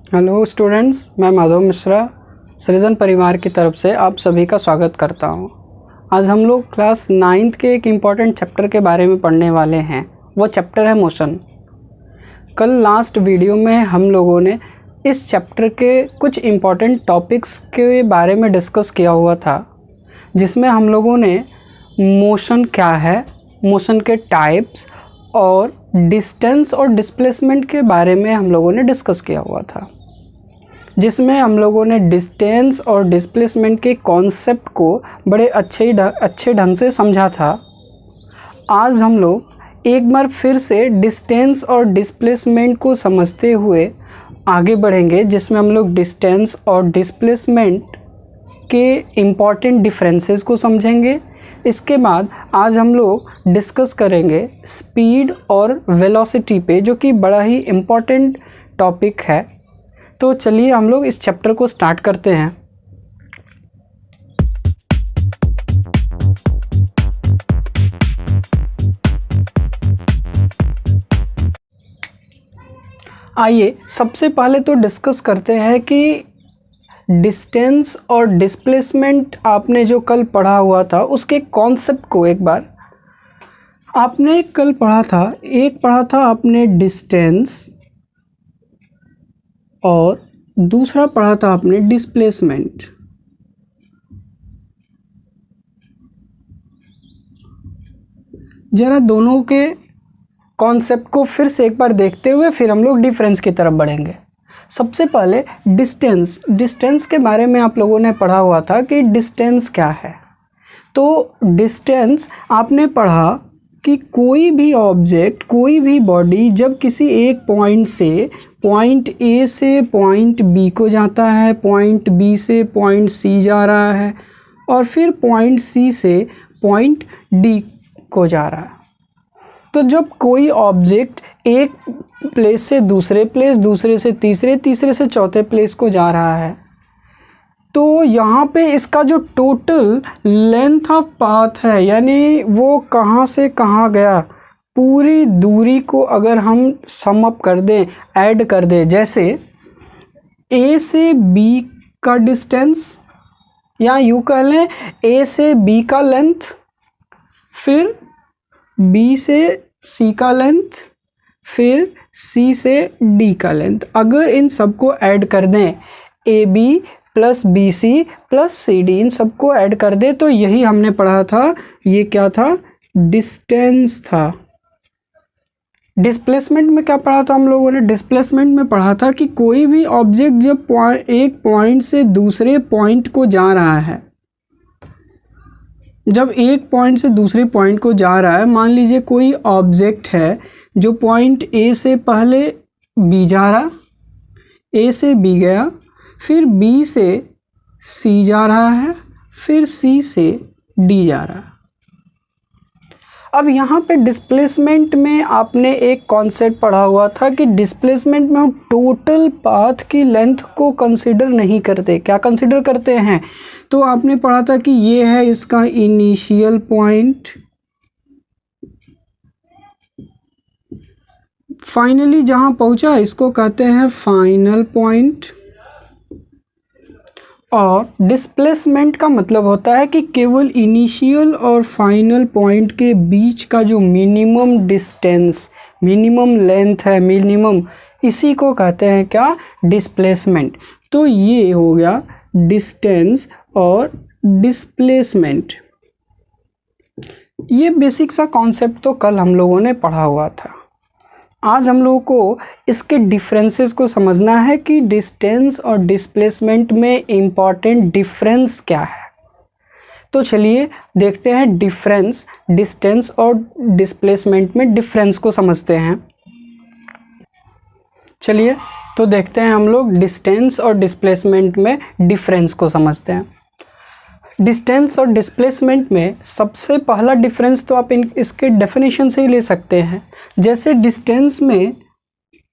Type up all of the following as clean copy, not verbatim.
Hello students, मैं माधव मिश्रा सृजन परिवार की तरफ से आप सभी का स्वागत करता हूं। आज हम लोग क्लास 9th के एक इम्पॉर्टेंट चैप्टर के बारे में पढ़ने वाले हैं। वो चैप्टर है मोशन। कल लास्ट वीडियो में हम लोगों ने इस चैप्टर के कुछ इम्पॉर्टेंट टॉपिक्स के बारे में डिस्कस किया हुआ था, जिसमें हम लोगों ने मोशन क्या है, मोशन के टाइप्स और डिस्टेंस और डिस्प्लेसमेंट के बारे में हम लोगों ने डिस्कस किया हुआ था, जिसमें हम लोगों ने डिस्टेंस और डिस्प्लेसमेंट के कॉन्सेप्ट को बड़े अच्छे ढंग से समझा था। आज हम लोग एक बार फिर से डिस्टेंस और डिस्प्लेसमेंट को समझते हुए आगे बढ़ेंगे, जिसमें हम लोग डिस्टेंस और डिस्प्लेसमेंट के इम्पॉर्टेंट डिफरेंसेस को समझेंगे। इसके बाद आज हम लोग डिस्कस करेंगे स्पीड और वेलोसिटी पे, जो कि बड़ा ही इम्पॉर्टेंट टॉपिक है। तो चलिए हम लोग इस चैप्टर को स्टार्ट करते हैं। आइए सबसे पहले तो डिस्कस करते हैं कि डिस्टेंस और डिस्प्लेसमेंट आपने जो कल पढ़ा हुआ था उसके कॉन्सेप्ट को एक बार आपने कल पढ़ा था। एक पढ़ा था आपने डिस्टेंस और दूसरा पढ़ा था आपने डिस्प्लेसमेंट। जरा दोनों के कॉन्सेप्ट को फिर से एक बार देखते हुए फिर हम लोग डिफरेंस की तरफ बढ़ेंगे। सबसे पहले डिस्टेंस के बारे में आप लोगों ने पढ़ा हुआ था कि डिस्टेंस क्या है। तो डिस्टेंस आपने पढ़ा कि कोई भी ऑब्जेक्ट, कोई भी बॉडी जब किसी एक पॉइंट से पॉइंट ए से पॉइंट बी को जाता है, पॉइंट बी से पॉइंट सी जा रहा है और फिर पॉइंट सी से पॉइंट डी को जा रहा है, तो जब कोई ऑब्जेक्ट एक प्लेस से दूसरे प्लेस, दूसरे से तीसरे, तीसरे से चौथे प्लेस को जा रहा है, तो यहाँ पे इसका जो टोटल लेंथ ऑफ पाथ है, यानी वो कहाँ से कहाँ गया, पूरी दूरी को अगर हम सम अप कर दें, ऐड कर दें, जैसे ए से बी का डिस्टेंस, या यूँ कह लें ए से बी का लेंथ, फिर बी से सी का लेंथ, फिर सी से डी का लेंथ, अगर इन सबको ऐड कर दें, A B plus B C plus C D, इन सबको ऐड कर दें, तो यही हमने पढ़ा था। ये क्या था? डिस्टेंस था। डिस्प्लेसमेंट में क्या पढ़ा था हम लोगों ने? डिस्प्लेसमेंट में पढ़ा था कि कोई भी ऑब्जेक्ट जब एक पॉइंट से दूसरे पॉइंट को जा रहा है, जब एक पॉइंट से दूसरे पॉइंट को जा रहा है, मान लीजिए कोई ऑब्जेक्ट है जो पॉइंट ए से पहले बी जा रहा, ए से बी गया, फिर बी से सी जा रहा है, फिर सी से डी जा रहा है। अब यहाँ पे डिस्प्लेसमेंट में आपने एक कॉन्सेप्ट पढ़ा हुआ था कि डिस्प्लेसमेंट में हम टोटल पाथ की लेंथ को कंसीडर नहीं करते। क्या कंसीडर करते हैं? तो आपने पढ़ा था कि ये है इसका इनिशियल पॉइंट, फाइनली जहाँ पहुँचा इसको कहते हैं फाइनल पॉइंट। और डिस्प्लेसमेंट का मतलब होता है कि केवल इनिशियल और फाइनल पॉइंट के बीच का जो मिनिमम डिस्टेंस, मिनिमम लेंथ है, मिनिमम, इसी को कहते हैं क्या? डिस्प्लेसमेंट। तो ये हो गया डिस्टेंस और डिस्प्लेसमेंट। ये बेसिक सा कॉन्सेप्ट तो कल हम लोगों ने पढ़ा हुआ था। आज हम लोगों को इसके डिफरेंसेस को समझना है कि डिस्टेंस और डिस्प्लेसमेंट में इम्पॉर्टेंट डिफरेंस क्या है। तो चलिए देखते हैं डिफरेंस, डिस्टेंस और डिस्प्लेसमेंट में डिफरेंस को समझते हैं। चलिए तो देखते हैं हम लोग डिस्टेंस और डिस्प्लेसमेंट में डिफरेंस को समझते हैं। डिस्टेंस और डिस्प्लेसमेंट में सबसे पहला डिफरेंस तो आप इसके डेफिनेशन से ही ले सकते हैं। जैसे डिस्टेंस में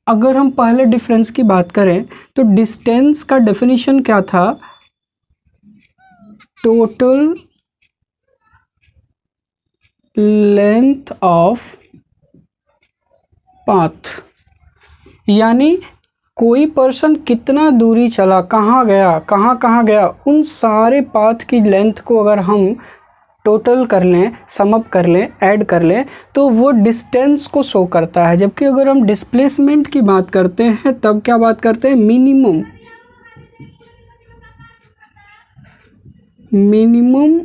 अगर हम पहले डिफरेंस की बात करें तो डिस्टेंस का डेफिनेशन क्या था? टोटल लेंथ ऑफ पाथ, यानी कोई पर्सन कितना दूरी चला, कहाँ गया, कहाँ गया, उन सारे पाथ की लेंथ को अगर हम टोटल कर लें, सम अप कर लें, ऐड कर लें, तो वो डिस्टेंस को शो करता है। जबकि अगर हम डिस्प्लेसमेंट की बात करते हैं तब क्या बात करते हैं, minimum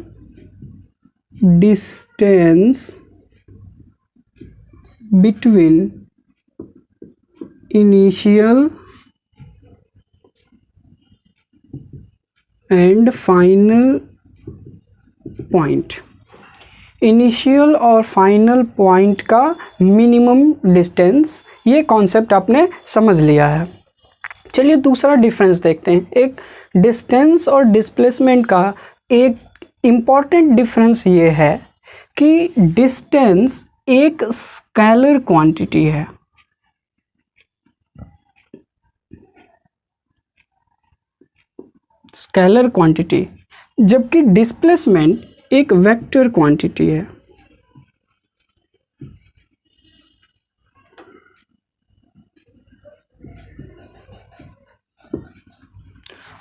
distance between initial and final point. Initial और फाइनल पॉइंट का मिनिमम डिस्टेंस, ये कॉन्सेप्ट आपने समझ लिया है। चलिए दूसरा डिफरेंस देखते हैं। एक डिस्टेंस और डिस्प्लेसमेंट का एक इम्पॉर्टेंट डिफरेंस ये है कि डिस्टेंस एक स्केलर क्वांटिटी है, स्केलर क्वांटिटी, जबकि डिस्प्लेसमेंट एक वेक्टर क्वांटिटी है।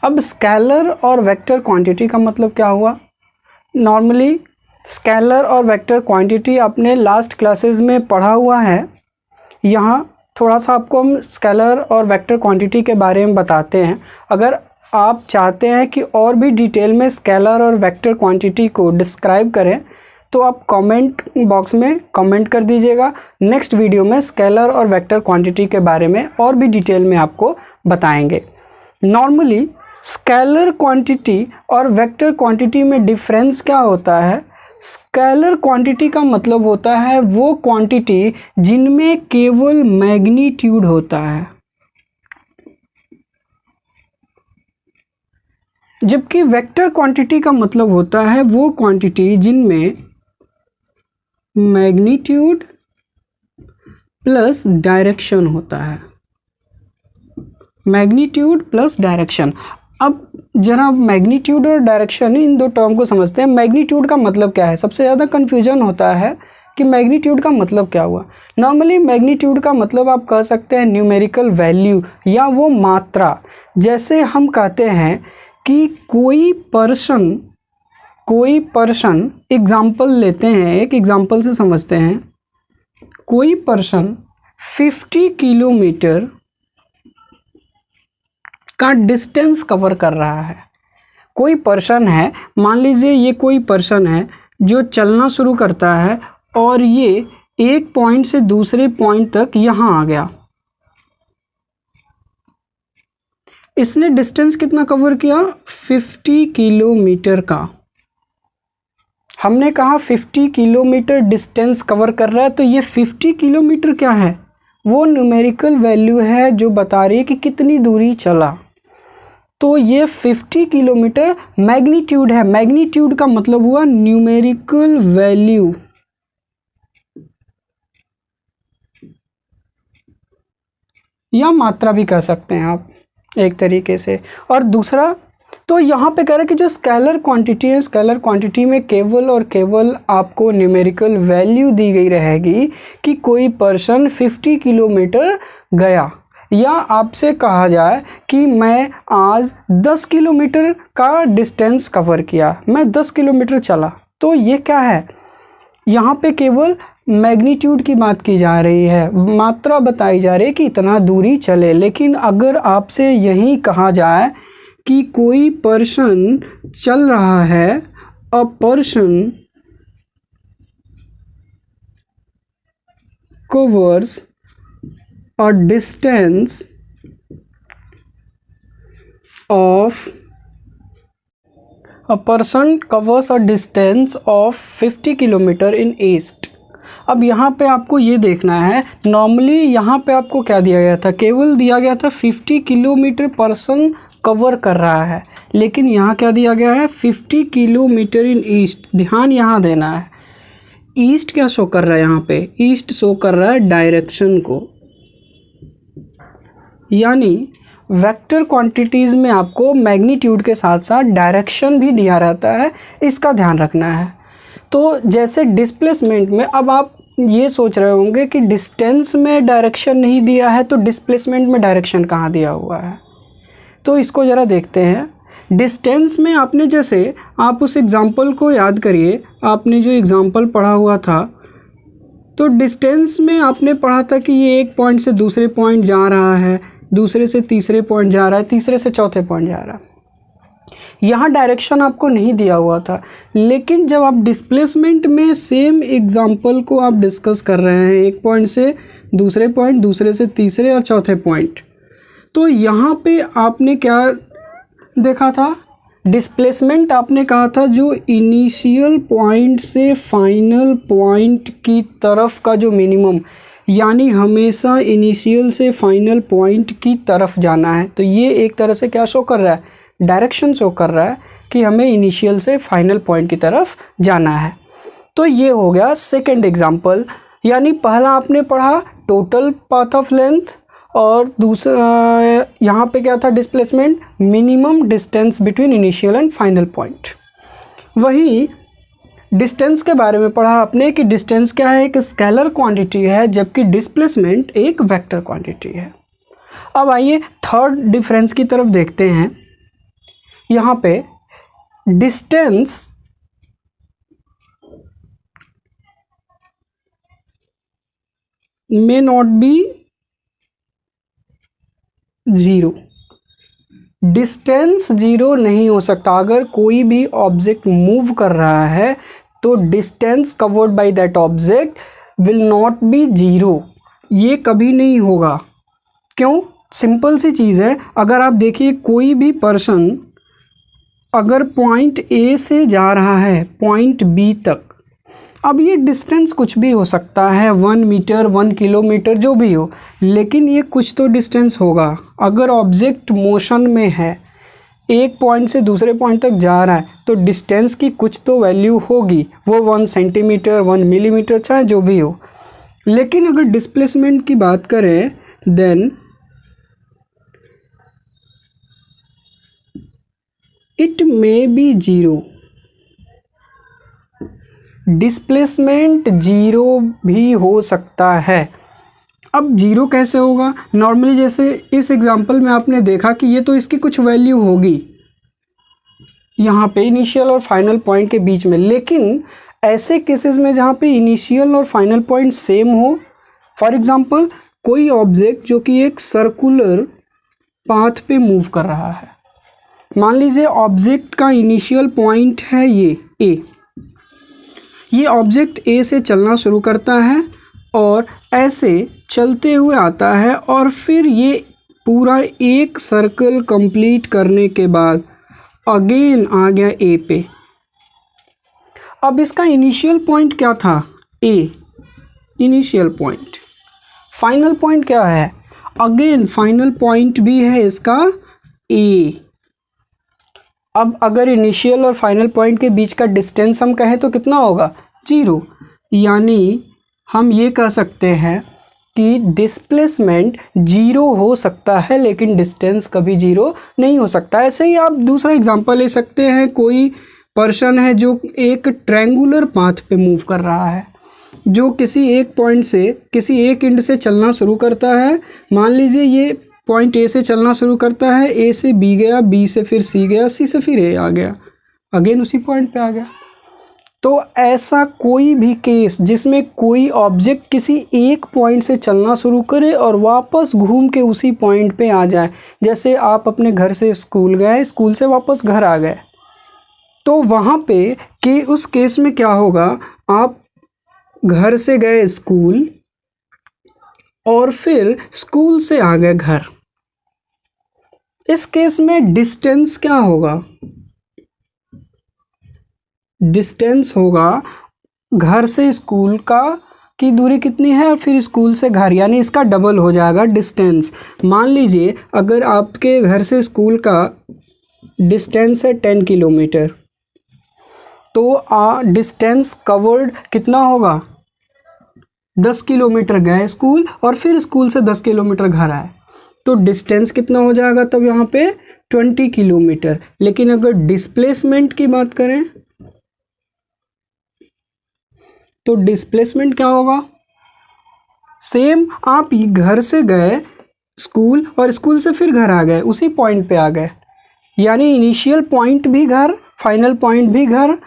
अब स्केलर और वेक्टर क्वांटिटी का मतलब क्या हुआ? नॉर्मली स्केलर और वेक्टर क्वांटिटी आपने लास्ट क्लासेस में पढ़ा हुआ है। यहाँ थोड़ा सा आपको हम स्केलर और वेक्टर क्वांटिटी के बारे में बताते हैं। अगर आप चाहते हैं कि और भी डिटेल में स्केलर और वेक्टर क्वांटिटी को डिस्क्राइब करें तो आप कमेंट बॉक्स में कमेंट कर दीजिएगा। नेक्स्ट वीडियो में स्केलर और वेक्टर क्वांटिटी के बारे में और भी डिटेल में आपको बताएंगे। नॉर्मली स्केलर क्वांटिटी और वेक्टर क्वांटिटी में डिफरेंस क्या होता है? स्केलर क्वांटिटी का मतलब होता है वो क्वांटिटी जिनमें केवल मैग्नीट्यूड होता है, जबकि वेक्टर क्वांटिटी का मतलब होता है वो क्वांटिटी जिनमें मैग्नीट्यूड प्लस डायरेक्शन होता है, मैग्नीट्यूड प्लस डायरेक्शन। अब जरा मैग्नीट्यूड और डायरेक्शन इन दो टर्म को समझते हैं। मैग्नीट्यूड का मतलब क्या है? सबसे ज़्यादा कन्फ्यूजन होता है कि मैग्नीट्यूड का मतलब क्या हुआ। नॉर्मली मैग्नीट्यूड का मतलब आप कह सकते हैं न्यूमेरिकल वैल्यू या वो मात्रा। जैसे हम कहते हैं कि कोई पर्सन एग्जाम्पल लेते हैं, एक एग्जाम्पल से समझते हैं। कोई पर्सन 50 किलोमीटर का डिस्टेंस कवर कर रहा है। कोई पर्सन है, मान लीजिए ये कोई पर्सन है जो चलना शुरू करता है और ये एक पॉइंट से दूसरे पॉइंट तक यहाँ आ गया। इसने डिस्टेंस कितना कवर किया? 50 किलोमीटर का। हमने कहा 50 किलोमीटर डिस्टेंस कवर कर रहा है, तो ये 50 किलोमीटर क्या है? वो न्यूमेरिकल वैल्यू है जो बता रही है कि कितनी दूरी चला। तो ये 50 किलोमीटर मैग्नीट्यूड है। मैग्नीट्यूड का मतलब हुआ न्यूमेरिकल वैल्यू, या मात्रा भी कह सकते हैं आप एक तरीके से। और दूसरा तो यहाँ पे कह रहे हैं कि जो स्केलर क्वांटिटी है, स्केलर क्वांटिटी में केवल और केवल आपको न्यूमेरिकल वैल्यू दी गई रहेगी कि कोई पर्सन 50 किलोमीटर गया, या आपसे कहा जाए कि मैं आज 10 किलोमीटर का डिस्टेंस कवर किया, मैं 10 किलोमीटर चला। तो ये क्या है? यहाँ पे केवल मैग्नीट्यूड की बात की जा रही है, मात्रा बताई जा रही है कि इतना दूरी चले। लेकिन अगर आपसे यही कहा जाए कि कोई पर्सन चल रहा है, a person covers a distance of a person covers a distance of 50 kilometre in east। अब यहाँ पे आपको ये देखना है, नॉर्मली यहाँ पे आपको क्या दिया गया था? केवल दिया गया था 50 किलोमीटर पर्सन कवर कर रहा है, लेकिन यहाँ क्या दिया गया है? 50 किलोमीटर इन ईस्ट। ध्यान यहाँ देना है, ईस्ट क्या शो कर रहा है? यहाँ पे ईस्ट शो कर रहा है डायरेक्शन को, यानी वेक्टर क्वांटिटीज़ में आपको मैग्नीट्यूड के साथ साथ डायरेक्शन भी दिया रहता है, इसका ध्यान रखना है। तो जैसे डिस्प्लेसमेंट में अब आप ये सोच रहे होंगे कि डिस्टेंस में डायरेक्शन नहीं दिया है तो डिस्प्लेसमेंट में डायरेक्शन कहाँ दिया हुआ है। तो इसको ज़रा देखते हैं। डिस्टेंस में आपने जैसे आप उस एग्ज़ाम्पल को याद करिए, आपने जो एग्ज़ाम्पल पढ़ा हुआ था तो डिस्टेंस में आपने पढ़ा था कि ये एक पॉइंट से दूसरे पॉइंट जा रहा है, दूसरे से तीसरे पॉइंट जा रहा है, तीसरे से चौथे पॉइंट जा रहा है। यहाँ डायरेक्शन आपको नहीं दिया हुआ था, लेकिन जब आप डिस्प्लेसमेंट में सेम एग्जाम्पल को आप डिस्कस कर रहे हैं, एक पॉइंट से दूसरे पॉइंट, दूसरे से तीसरे और चौथे पॉइंट, तो यहाँ पे आपने क्या देखा था? डिस्प्लेसमेंट आपने कहा था जो इनिशियल पॉइंट से फाइनल पॉइंट की तरफ का जो मिनिमम, यानी हमेशा इनिशियल से फाइनल पॉइंट की तरफ जाना है। तो ये एक तरह से क्या शो कर रहा है? डायरेक्शन शो कर रहा है कि हमें इनिशियल से फाइनल पॉइंट की तरफ जाना है। तो ये हो गया सेकंड एग्जांपल। यानी पहला आपने पढ़ा टोटल पाथ ऑफ लेंथ और दूसरा यहाँ पे क्या था? Displacement, minimum distance between initial and final point. वही डिस्टेंस के बारे में पढ़ा आपने कि डिस्टेंस क्या है? एक स्केलर क्वांटिटी है, जबकि डिस्प्लेसमेंट एक वेक्टर क्वांटिटी है। अब आइए थर्ड डिफरेंस की तरफ देखते हैं। यहाँ पे distance may not be zero. Distance zero नहीं हो सकता। अगर कोई भी ऑब्जेक्ट मूव कर रहा है तो distance covered by that object will not be zero, ये कभी नहीं होगा। क्यों? सिंपल सी चीज़ है। अगर आप देखिए कोई भी पर्सन अगर पॉइंट ए से जा रहा है पॉइंट बी तक, अब ये डिस्टेंस कुछ भी हो सकता है, 1 मीटर 1 किलोमीटर जो भी हो, लेकिन ये कुछ तो डिस्टेंस होगा। अगर ऑब्जेक्ट मोशन में है, एक पॉइंट से दूसरे पॉइंट तक जा रहा है, तो डिस्टेंस की कुछ तो वैल्यू होगी, वो 1 सेंटीमीटर 1 मिलीमीटर चाहे जो भी हो। लेकिन अगर डिस्प्लेसमेंट की बात करें then it may be zero. Displacement zero भी हो सकता है। अब जीरो कैसे होगा? नॉर्मली जैसे इस एग्जांपल में आपने देखा कि ये तो इसकी कुछ वैल्यू होगी यहाँ पे इनिशियल और फाइनल पॉइंट के बीच में, लेकिन ऐसे केसेस में जहाँ पे इनिशियल और फाइनल पॉइंट सेम हो, फॉर एग्जांपल कोई ऑब्जेक्ट जो कि एक सर्कुलर पाथ पे मूव कर रहा है, मान लीजिए ऑब्जेक्ट का इनिशियल पॉइंट है ये ए, ये ऑब्जेक्ट ए से चलना शुरू करता है और ऐसे चलते हुए आता है और फिर ये पूरा एक सर्कल कंप्लीट करने के बाद अगेन आ गया ए पे। अब इसका इनिशियल पॉइंट क्या था? ए इनिशियल पॉइंट। फाइनल पॉइंट क्या है? अगेन फाइनल पॉइंट भी है इसका ए। अब अगर इनिशियल और फाइनल पॉइंट के बीच का डिस्टेंस हम कहें तो कितना होगा? जीरो। यानी हम ये कह सकते हैं कि डिस्प्लेसमेंट जीरो हो सकता है लेकिन डिस्टेंस कभी जीरो नहीं हो सकता। ऐसे ही आप दूसरा एग्जांपल ले सकते हैं। कोई पर्सन है जो एक ट्रायंगुलर पाथ पे मूव कर रहा है, जो किसी एक पॉइंट से किसी एक एंड से चलना शुरू करता है। मान लीजिए ये पॉइंट ए से चलना शुरू करता है, ए से बी गया, बी से फिर सी गया, सी से फिर ए आ गया, अगेन उसी पॉइंट पे आ गया। तो ऐसा कोई भी केस जिसमें कोई ऑब्जेक्ट किसी एक पॉइंट से चलना शुरू करे और वापस घूम के उसी पॉइंट पे आ जाए, जैसे आप अपने घर से स्कूल गए, स्कूल से वापस घर आ गए, तो वहाँ पे कि उस केस में क्या होगा? आप घर से गए स्कूल और फिर स्कूल से आ गए घर। इस केस में डिस्टेंस क्या होगा? डिस्टेंस होगा घर से स्कूल का की दूरी कितनी है और फिर स्कूल से घर, यानी इसका डबल हो जाएगा डिस्टेंस। मान लीजिए अगर आपके घर से स्कूल का डिस्टेंस है 10 किलोमीटर, तो डिस्टेंस कवर्ड कितना होगा? 10 किलोमीटर गए स्कूल और फिर स्कूल से 10 किलोमीटर घर आए, तो डिस्टेंस कितना हो जाएगा तब यहाँ पे? 20 किलोमीटर। लेकिन अगर डिस्प्लेसमेंट की बात करें तो डिस्प्लेसमेंट क्या होगा? सेम, आप घर से गए स्कूल और स्कूल से फिर घर आ गए, उसी पॉइंट पे आ गए, यानी इनिशियल पॉइंट भी घर, फाइनल पॉइंट भी घर,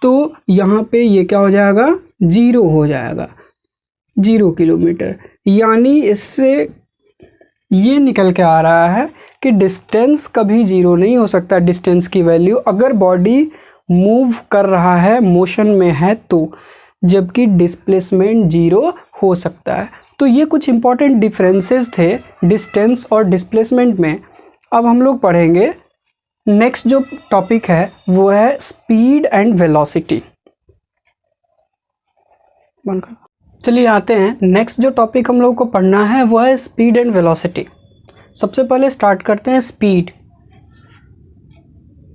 तो यहाँ पे ये क्या हो जाएगा? 0 हो जाएगा, 0 किलोमीटर। यानी इससे ये निकल के आ रहा है कि डिस्टेंस कभी 0 नहीं हो सकता, डिस्टेंस की वैल्यू, अगर बॉडी मूव कर रहा है, मोशन में है तो, जबकि डिस्प्लेसमेंट 0 हो सकता है। तो ये कुछ इंपॉर्टेंट डिफरेंसेस थे डिस्टेंस और डिस्प्लेसमेंट में। अब हम लोग पढ़ेंगे नेक्स्ट जो टॉपिक है वो है स्पीड एंड वेलोसिटी। चलिए आते हैं, नेक्स्ट जो टॉपिक हम लोग को पढ़ना है वो है स्पीड एंड वेलोसिटी। सबसे पहले स्टार्ट करते हैं स्पीड।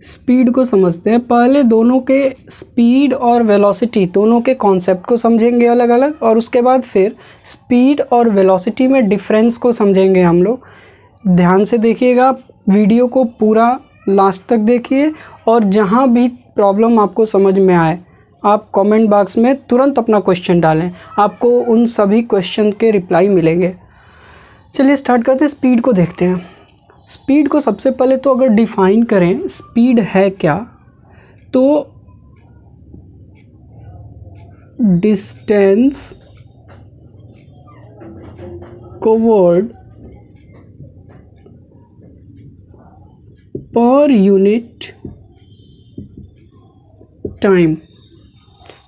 स्पीड को समझते हैं। पहले दोनों के स्पीड और वेलोसिटी दोनों के कॉन्सेप्ट को समझेंगे अलग अलग, और उसके बाद फिर स्पीड और वेलोसिटी में डिफरेंस को समझेंगे हम लोग। ध्यान से देखिएगा, वीडियो को पूरा लास्ट तक देखिए, और जहाँ भी प्रॉब्लम आपको समझ में आए आप कमेंट बॉक्स में तुरंत अपना क्वेश्चन डालें, आपको उन सभी क्वेश्चन के रिप्लाई मिलेंगे। चलिए स्टार्ट करते हैं, स्पीड को देखते हैं। स्पीड को सबसे पहले तो अगर डिफाइन करें स्पीड है क्या, तो distance covered per unit time,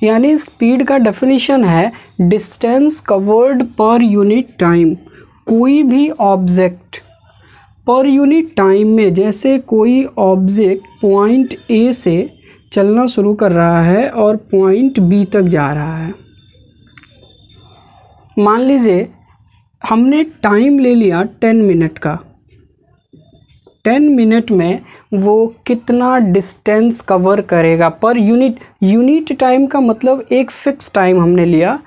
यानी स्पीड का डेफिनेशन है distance covered per unit time. कोई भी ऑब्जेक्ट पर यूनिट टाइम में, जैसे कोई ऑब्जेक्ट पॉइंट ए से चलना शुरू कर रहा है और पॉइंट बी तक जा रहा है। मान लीजिए हमने टाइम ले लिया 10 मिनट का। 10 मिनट में वो कितना डिस्टेंस कवर करेगा पर यूनिट। यूनिट टाइम का मतलब एक फ़िक्स टाइम हमने लिया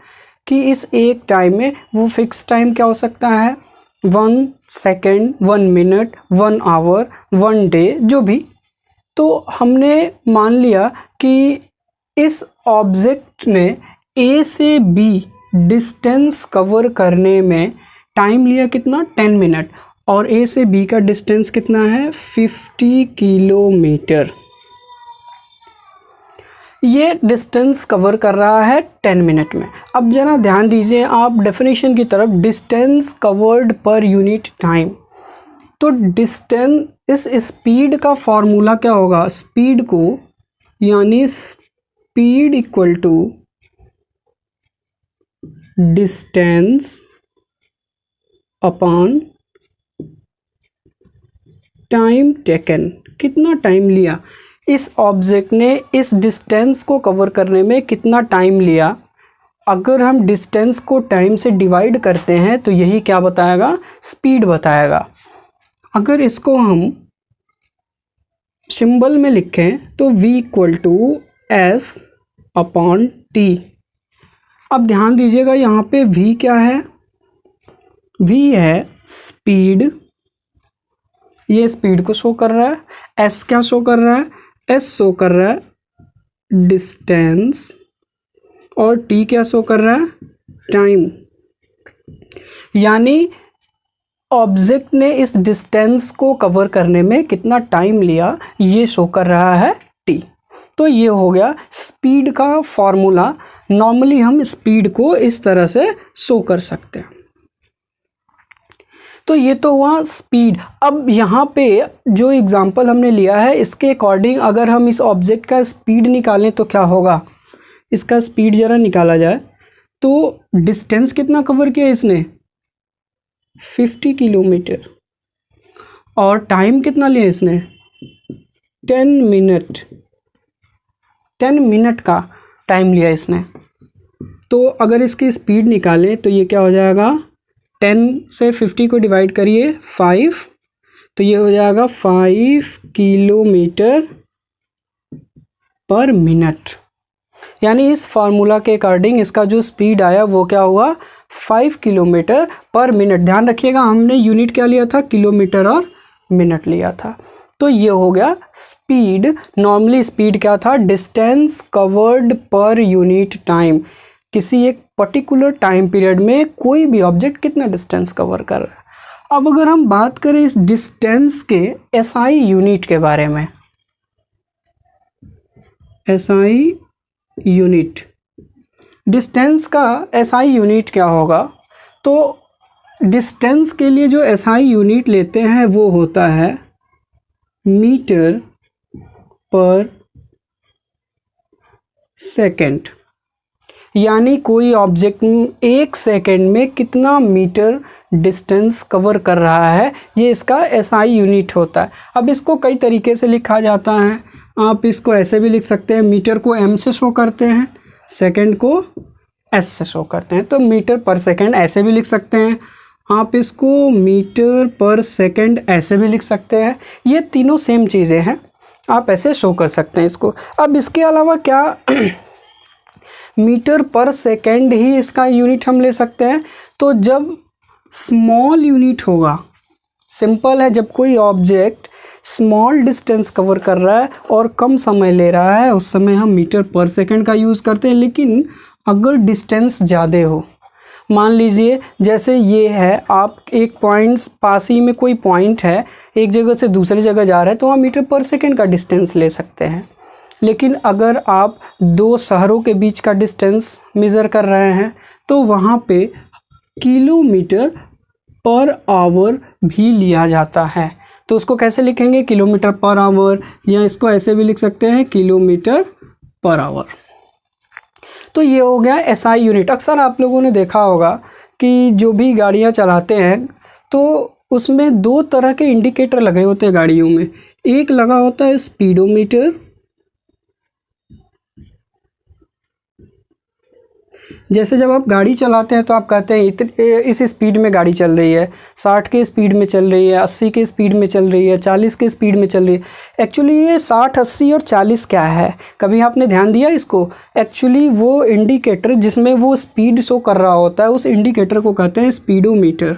कि इस एक टाइम में, वो फिक्स टाइम क्या हो सकता है? 1 सेकेंड, 1 मिनट, 1 आवर, 1 डे, जो भी। तो हमने मान लिया कि इस ऑब्जेक्ट ने ए से बी डिस्टेंस कवर करने में टाइम लिया कितना? 10 मिनट, और ए से बी का डिस्टेंस कितना है? 50 किलोमीटर। ये डिस्टेंस कवर कर रहा है 10 मिनट में। अब जरा ध्यान दीजिए आप डेफिनेशन की तरफ, distance covered per unit time. तो डिस्टेंस, इस स्पीड का फॉर्मूला क्या होगा? स्पीड को, यानी speed equal to distance upon time taken. कितना टाइम लिया इस ऑब्जेक्ट ने, इस डिस्टेंस को कवर करने में कितना टाइम लिया। अगर हम डिस्टेंस को टाइम से डिवाइड करते हैं तो यही क्या बताएगा? स्पीड बताएगा। अगर इसको हम सिंबल में लिखें तो v equal to s upon t. अब ध्यान दीजिएगा यहाँ पे v क्या है? v है स्पीड, ये स्पीड को शो कर रहा है। s क्या शो कर रहा है? s शो कर रहा है डिस्टेंस, और t क्या शो कर रहा है? टाइम। यानी ऑब्जेक्ट ने इस डिस्टेंस को कवर करने में कितना टाइम लिया, ये शो कर रहा है t। तो ये हो गया स्पीड का फॉर्मूला। नॉर्मली हम स्पीड को इस तरह से शो कर सकते हैं। तो ये तो हुआ स्पीड। अब यहाँ पे जो एग्जांपल हमने लिया है इसके अकॉर्डिंग अगर हम इस ऑब्जेक्ट का स्पीड निकालें तो क्या होगा? इसका स्पीड ज़रा निकाला जाए तो डिस्टेंस कितना कवर किया इसने? 50 किलोमीटर। और टाइम कितना लिया इसने? 10 मिनट। 10 मिनट का टाइम लिया इसने। तो अगर इसकी स्पीड निकालें तो ये क्या हो जाएगा? 10 से 50 को डिवाइड करिए 5, तो ये हो जाएगा 5 किलोमीटर पर मिनट। यानी इस फार्मूला के अकॉर्डिंग इसका जो स्पीड आया वो क्या हुआ? 5 किलोमीटर पर मिनट। ध्यान रखिएगा हमने यूनिट क्या लिया था? किलोमीटर और मिनट लिया था। तो ये हो गया स्पीड। नॉर्मली स्पीड क्या था? Distance covered per unit time. किसी एक पर्टिकुलर टाइम पीरियड में कोई भी ऑब्जेक्ट कितना डिस्टेंस कवर कर रहा है। अब अगर हम बात करें इस डिस्टेंस के एसआई यूनिट के बारे में, एसआई यूनिट, डिस्टेंस का एसआई यूनिट क्या होगा, तो डिस्टेंस के लिए जो एसआई यूनिट लेते हैं वो होता है मीटर पर सेकेंड। यानी कोई ऑब्जेक्ट 1 सेकेंड में कितना मीटर डिस्टेंस कवर कर रहा है, ये इसका एसआई यूनिट होता है। अब इसको कई तरीके से लिखा जाता है। आप इसको ऐसे भी लिख सकते हैं, मीटर को एम से शो करते हैं, सेकेंड को एस से शो करते हैं, तो मीटर पर सेकेंड ऐसे भी लिख सकते हैं। आप इसको मीटर पर सेकेंड ऐसे भी लिख सकते हैं। ये तीनों सेम चीज़ें हैं, आप ऐसे शो कर सकते हैं इसको। अब इसके अलावा क्या मीटर पर सेकेंड ही इसका यूनिट हम ले सकते हैं? तो जब स्मॉल यूनिट होगा, सिंपल है, जब कोई ऑब्जेक्ट स्मॉल डिस्टेंस कवर कर रहा है और कम समय ले रहा है, उस समय हम मीटर पर सेकेंड का यूज़ करते हैं। लेकिन अगर डिस्टेंस ज़्यादा हो, मान लीजिए जैसे ये है, आप एक पॉइंट पास ही में कोई पॉइंट है, एक जगह से दूसरी जगह जा रहे हैं, तो आप मीटर पर सेकेंड का डिस्टेंस ले सकते हैं। लेकिन अगर आप 2 शहरों के बीच का डिस्टेंस मेज़र कर रहे हैं तो वहाँ पे किलोमीटर पर आवर भी लिया जाता है। तो उसको कैसे लिखेंगे? किलोमीटर पर आवर, या इसको ऐसे भी लिख सकते हैं किलोमीटर पर आवर। तो ये हो गया एसआई यूनिट। अक्सर आप लोगों ने देखा होगा कि जो भी गाड़ियाँ चलाते हैं तो उसमें 2 तरह के इंडिकेटर लगे होते हैं गाड़ियों में। एक लगा होता है स्पीडोमीटर, जैसे जब आप गाड़ी चलाते हैं तो आप कहते हैं इस स्पीड में गाड़ी चल रही है, 60 के स्पीड में चल रही है, 80 के स्पीड में चल रही है, 40 के स्पीड में चल रही है। एक्चुअली ये 60, 80 और 40 क्या है, कभी आपने ध्यान दिया इसको? एक्चुअली वो इंडिकेटर जिसमें वो स्पीड शो कर रहा होता है, उस इंडिकेटर को कहते हैं स्पीडोमीटर,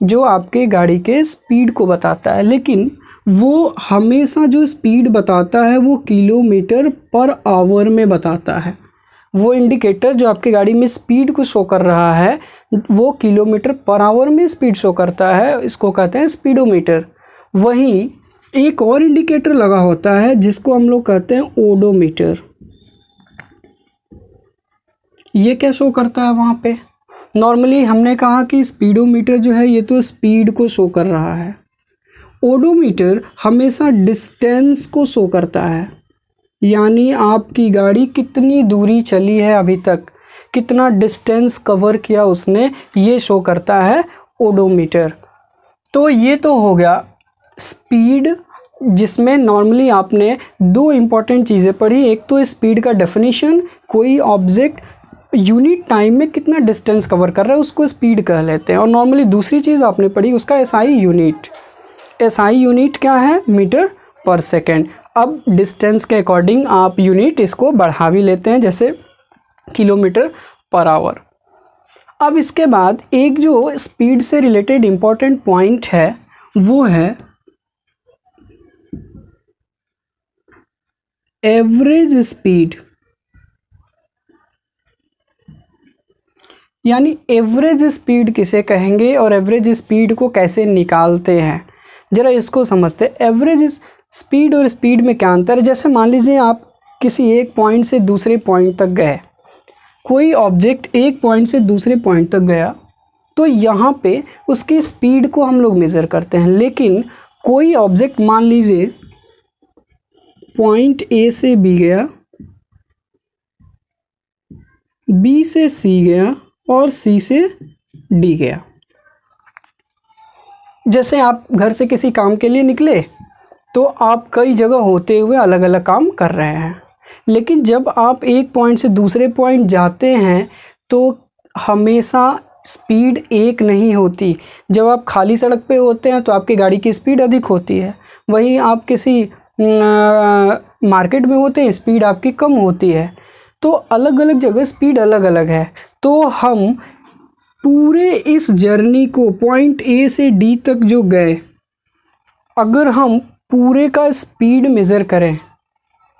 जो आपके गाड़ी के स्पीड को बताता है। लेकिन वो हमेशा जो स्पीड बताता है वो किलोमीटर पर आवर में बताता है। वो इंडिकेटर जो आपकी गाड़ी में स्पीड को शो कर रहा है वो किलोमीटर पर आवर में स्पीड शो करता है, इसको कहते हैं स्पीडोमीटर। वहीं एक और इंडिकेटर लगा होता है जिसको हम लोग कहते हैं ओडोमीटर। ये क्या शो करता है वहाँ पे? नॉर्मली हमने कहा कि स्पीडोमीटर जो है ये तो स्पीड को शो कर रहा है, ओडोमीटर हमेशा डिस्टेंस को शो करता है। यानी आपकी गाड़ी कितनी दूरी चली है अभी तक, कितना डिस्टेंस कवर किया उसने, ये शो करता है ओडोमीटर। तो ये तो हो गया स्पीड, जिसमें नॉर्मली आपने 2 इम्पॉर्टेंट चीज़ें पढ़ी। एक तो स्पीड का डेफिनेशन, कोई ऑब्जेक्ट यूनिट टाइम में कितना डिस्टेंस कवर कर रहा है उसको स्पीड कह लेते हैं। और नॉर्मली दूसरी चीज़ आपने पढ़ी उसका एसआई यूनिट। एसआई यूनिट क्या है? मीटर पर सेकेंड। अब डिस्टेंस के अकॉर्डिंग आप यूनिट इसको बढ़ा भी लेते हैं, जैसे किलोमीटर पर आवर। अब इसके बाद एक जो स्पीड से रिलेटेड इम्पॉर्टेंट पॉइंट है वो है एवरेज स्पीड। यानी एवरेज स्पीड किसे कहेंगे और एवरेज स्पीड को कैसे निकालते हैं, ज़रा इसको समझते हैं। एवरेज स्पीड और स्पीड में क्या अंतर है? जैसे मान लीजिए आप किसी एक पॉइंट से दूसरे पॉइंट तक गए, कोई ऑब्जेक्ट एक पॉइंट से दूसरे पॉइंट तक गया तो यहाँ पे उसकी स्पीड को हम लोग मेज़र करते हैं। लेकिन कोई ऑब्जेक्ट मान लीजिए पॉइंट ए से बी गया, बी से सी गया और सी से डी गया। जैसे आप घर से किसी काम के लिए निकले तो आप कई जगह होते हुए अलग अलग काम कर रहे हैं, लेकिन जब आप एक पॉइंट से दूसरे पॉइंट जाते हैं तो हमेशा स्पीड एक नहीं होती। जब आप खाली सड़क पे होते हैं तो आपकी गाड़ी की स्पीड अधिक होती है, वहीं आप किसी मार्केट में होते हैं स्पीड आपकी कम होती है। तो अलग अलग जगह स्पीड अलग अलग है। तो हम पूरे इस जर्नी को पॉइंट ए से डी तक जो गए, अगर हम पूरे का स्पीड मेज़र करें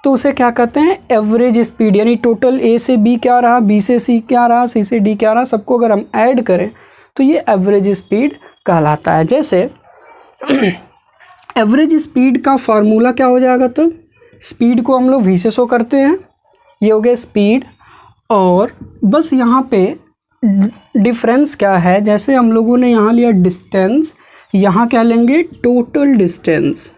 तो उसे क्या कहते हैं, एवरेज स्पीड। यानी टोटल ए से बी क्या रहा, बी से सी क्या रहा, सी से डी क्या रहा, सबको अगर हम ऐड करें तो ये एवरेज स्पीड कहलाता है। जैसे एवरेज स्पीड का फार्मूला क्या हो जाएगा, तो स्पीड को हम लोग वी से शो करते हैं, ये हो गया स्पीड। और बस यहाँ पे डिफरेंस क्या है, जैसे हम लोगों ने यहाँ लिया डिस्टेंस, यहाँ क्या लेंगे, टोटल डिस्टेंस,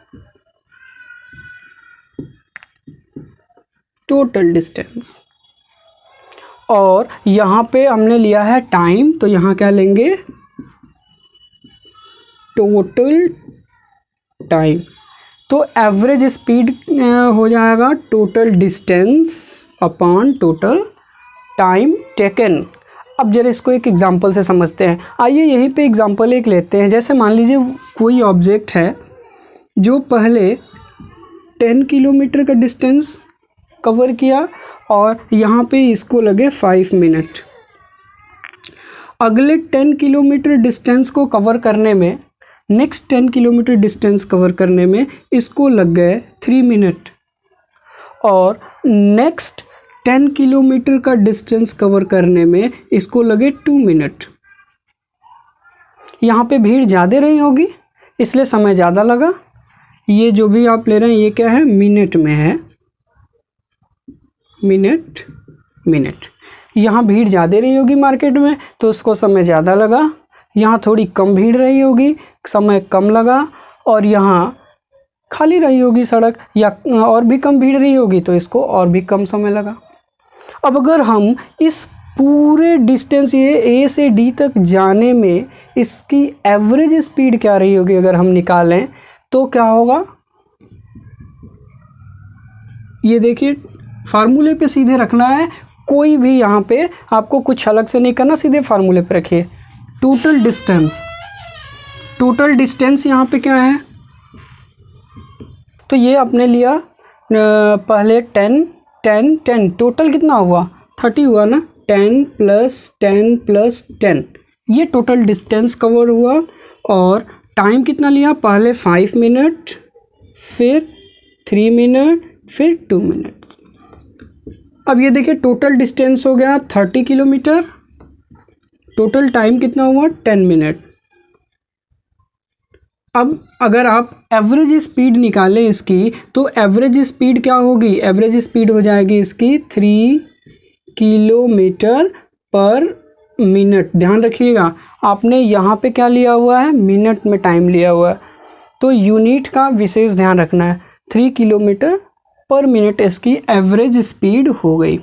टोटल डिस्टेंस। और यहाँ पे हमने लिया है टाइम, तो यहाँ क्या लेंगे, टोटल टाइम। तो एवरेज स्पीड हो जाएगा total distance upon total time taken. अब जरा इसको एक एग्जांपल से समझते हैं। आइए यहीं पे एग्जांपल एक लेते हैं। जैसे मान लीजिए कोई ऑब्जेक्ट है जो पहले 10 किलोमीटर का डिस्टेंस कवर किया और यहाँ पे इसको लगे 5 मिनट। अगले 10 किलोमीटर डिस्टेंस को कवर करने में, नेक्स्ट 10 किलोमीटर डिस्टेंस कवर करने में इसको लग गए 3 मिनट। और नेक्स्ट 10 किलोमीटर का डिस्टेंस कवर करने में इसको लगे 2 मिनट। यहाँ पे भीड़ ज़्यादा रही होगी इसलिए समय ज़्यादा लगा। ये जो भी आप ले रहे हैं ये क्या है, मिनट में है, मिनट मिनट। यहाँ भीड़ ज़्यादा रही होगी मार्केट में तो उसको समय ज़्यादा लगा। यहाँ थोड़ी कम भीड़ रही होगी, समय कम लगा। और यहाँ खाली रही होगी सड़क या और भी कम भीड़ रही होगी तो इसको और भी कम समय लगा। अब अगर हम इस पूरे डिस्टेंस ये ए से डी तक जाने में इसकी एवरेज स्पीड क्या रही होगी अगर हम निकालें तो क्या होगा, ये देखिए फार्मूले पे सीधे रखना है, कोई भी यहाँ पे आपको कुछ अलग से नहीं करना, सीधे फार्मूले पे रखिए। टोटल डिस्टेंस, टोटल डिस्टेंस यहाँ पे क्या है, तो ये आपने लिया पहले 10 10 10, टोटल कितना हुआ 30 हुआ ना, 10 + 10 + 10, ये टोटल डिस्टेंस कवर हुआ। और टाइम कितना लिया, पहले 5 मिनट, फिर 3 मिनट, फिर 2 मिनट। अब ये देखिए टोटल डिस्टेंस हो गया 30 किलोमीटर, टोटल टाइम कितना हुआ 10 मिनट। अब अगर आप एवरेज स्पीड निकालें इसकी तो एवरेज स्पीड क्या होगी, एवरेज स्पीड हो जाएगी इसकी 3 किलोमीटर पर मिनट। ध्यान रखिएगा आपने यहाँ पे क्या लिया हुआ है, मिनट में टाइम लिया हुआ है, तो यूनिट का विशेष ध्यान रखना है। 3 किलोमीटर पर मिनट इसकी एवरेज स्पीड हो गई।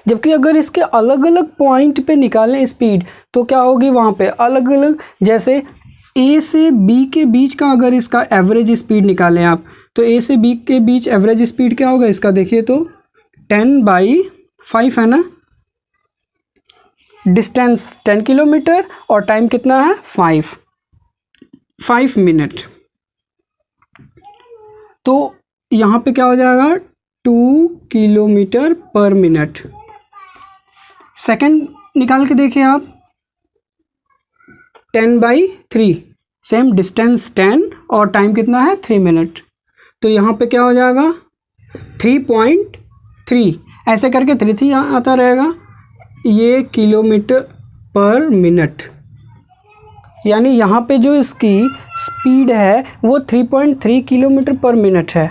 जबकि अगर इसके अलग अलग पॉइंट पे निकालें स्पीड तो क्या होगी, वहाँ पे अलग अलग, जैसे ए से बी के बीच का अगर इसका एवरेज स्पीड निकालें आप तो ए से बी के बीच एवरेज स्पीड क्या होगा इसका, देखिए तो 10/5 है ना, डिस्टेंस 10 किलोमीटर और टाइम कितना है 5 मिनट। तो यहाँ पे क्या हो जाएगा 2 किलोमीटर पर मिनट। सेकंड निकाल के देखिए आप, 10/3, सेम डिस्टेंस 10 और टाइम कितना है 3 मिनट, तो यहाँ पे क्या हो जाएगा 3.3, ऐसे करके 3 आता रहेगा, ये किलोमीटर पर मिनट। यानी यहाँ पे जो इसकी स्पीड है वो 3.3 किलोमीटर पर मिनट है।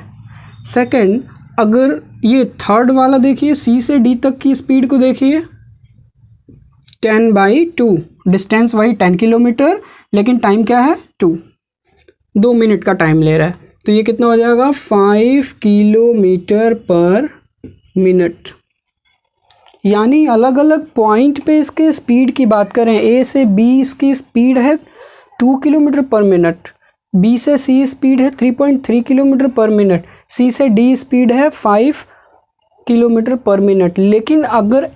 सेकंड, अगर ये थर्ड वाला देखिए सी से डी तक की स्पीड को देखिए, 10/2, डिस्टेंस वही 10 किलोमीटर लेकिन टाइम क्या है 2 मिनट का टाइम ले रहा है, तो ये कितना हो जाएगा 5 किलोमीटर पर मिनट। यानी अलग अलग पॉइंट पे इसके स्पीड की बात करें, ए से बी इसकी स्पीड है 2 किलोमीटर पर मिनट, बी से सी स्पीड है 3.3 किलोमीटर पर मिनट, सी से डी स्पीड है 5 किलोमीटर पर मिनट। लेकिन अगर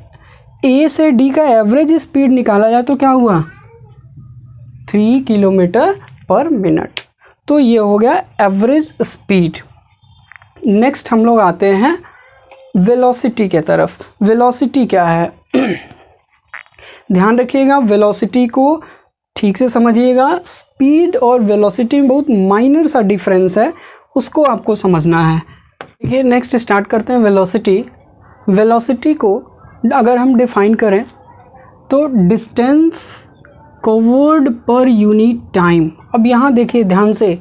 ए से डी का एवरेज स्पीड निकाला जाए तो क्या हुआ 3 किलोमीटर पर मिनट। तो ये हो गया एवरेज स्पीड। नेक्स्ट हम लोग आते हैं वेलोसिटी के तरफ। वेलोसिटी क्या है ध्यान रखिएगा, वेलोसिटी को ठीक से समझिएगा। स्पीड और वेलोसिटी में बहुत माइनर सा डिफरेंस है, उसको आपको समझना है। देखिए नेक्स्ट स्टार्ट करते हैं वेलोसिटी। वेलोसिटी को अगर हम डिफाइन करें तो distance covered per unit time. अब यहाँ देखिए ध्यान से,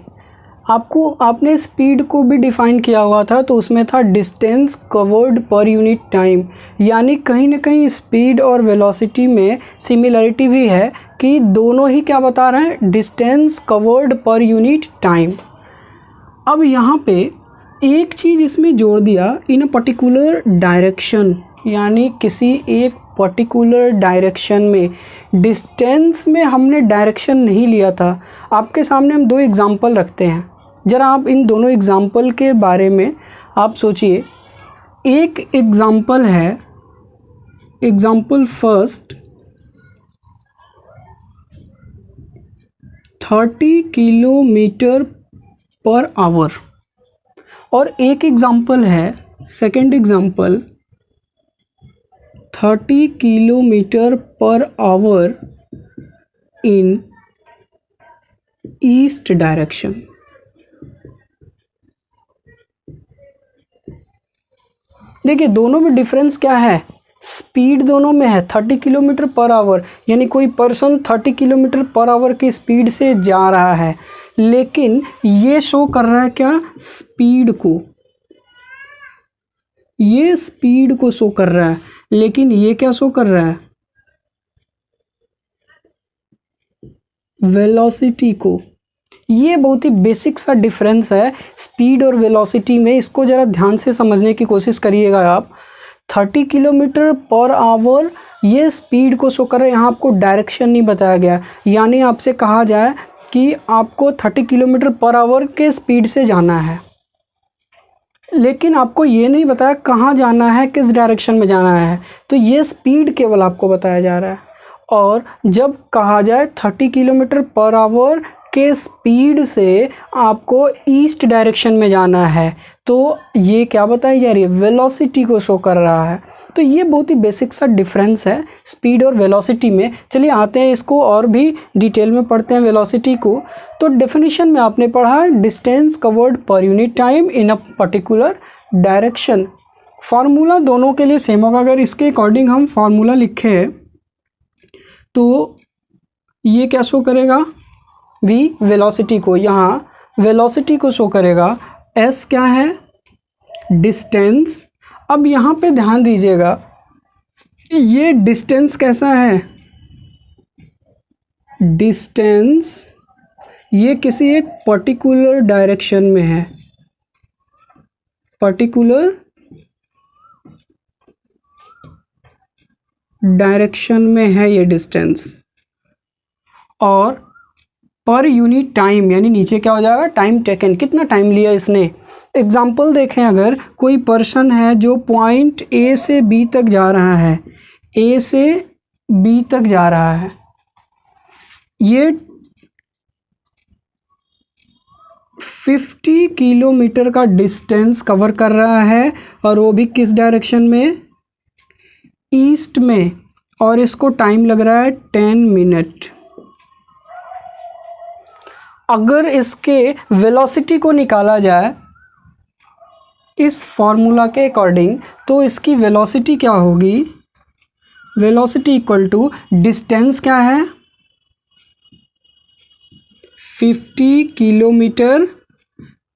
आपने स्पीड को भी डिफाइन किया हुआ था, तो उसमें था distance covered per unit time, यानी कहीं ना कहीं स्पीड और वेलोसिटी में सिमिलरिटी भी है कि दोनों ही क्या बता रहे हैं, distance covered per unit time. अब यहाँ पे एक चीज़ इसमें जोड़ दिया, इन अ पर्टिकुलर डायरेक्शन, यानी किसी एक पर्टिकुलर डायरेक्शन में। डिस्टेंस में हमने डायरेक्शन नहीं लिया था। आपके सामने हम दो एग्जांपल रखते हैं, ज़रा आप इन दोनों एग्जांपल के बारे में आप सोचिए। एक एग्जांपल है, example first 30 kilometre per hour, और एक एग्जांपल है second example 30 kilometre per hour in east direction. देखिए दोनों में डिफरेंस क्या है, स्पीड दोनों में है 30 किलोमीटर पर आवर, यानी कोई पर्सन 30 किलोमीटर पर आवर की स्पीड से जा रहा है, लेकिन ये शो कर रहा है क्या, स्पीड को, ये स्पीड को शो कर रहा है, लेकिन ये क्या शो कर रहा है, वेलोसिटी को। ये बहुत ही बेसिक सा डिफरेंस है स्पीड और वेलोसिटी में, इसको ज़रा ध्यान से समझने की कोशिश करिएगा आप। 30 किलोमीटर पर आवर ये स्पीड को शो कर रहा है, यहाँ आपको डायरेक्शन नहीं बताया गया, यानी आपसे कहा जाए कि आपको 30 किलोमीटर पर आवर के स्पीड से जाना है, लेकिन आपको ये नहीं बताया कहाँ जाना है, किस डायरेक्शन में जाना है, तो ये स्पीड केवल आपको बताया जा रहा है। और जब कहा जाए 30 किलोमीटर पर आवर के स्पीड से आपको ईस्ट डायरेक्शन में जाना है, तो ये क्या बताई जा रही है, वेलोसिटी को शो कर रहा है। तो ये बहुत ही बेसिक सा डिफरेंस है स्पीड और वेलोसिटी में। चलिए आते हैं इसको और भी डिटेल में पढ़ते हैं वेलोसिटी को। तो डेफिनेशन में आपने पढ़ा distance covered per unit time in a particular direction. Formula दोनों के लिए सेम होगा। अगर इसके अकॉर्डिंग हम फार्मूला लिखें तो ये क्या शो करेगा, v वेलोसिटी को, यहाँ वेलोसिटी को शो करेगा, s क्या है, डिस्टेंस। अब यहाँ पे ध्यान दीजिएगा ये डिस्टेंस कैसा है, डिस्टेंस ये किसी एक पर्टिकुलर डायरेक्शन में है, पर्टिकुलर डायरेक्शन में है ये डिस्टेंस, और पर यूनिट टाइम यानी नीचे क्या हो जाएगा, टाइम टेकन, कितना टाइम लिया इसने। एग्जाम्पल देखें, अगर कोई पर्सन है जो पॉइंट ए से बी तक जा रहा है, ए से बी तक जा रहा है, ये 50 किलोमीटर का डिस्टेंस कवर कर रहा है, और वो भी किस डायरेक्शन में, ईस्ट में, और इसको टाइम लग रहा है 10 मिनट। अगर इसके वेलोसिटी को निकाला जाए इस फॉर्मूला के अकॉर्डिंग, तो इसकी वेलोसिटी क्या होगी, वेलोसिटी इक्वल टू डिस्टेंस क्या है, 50 किलोमीटर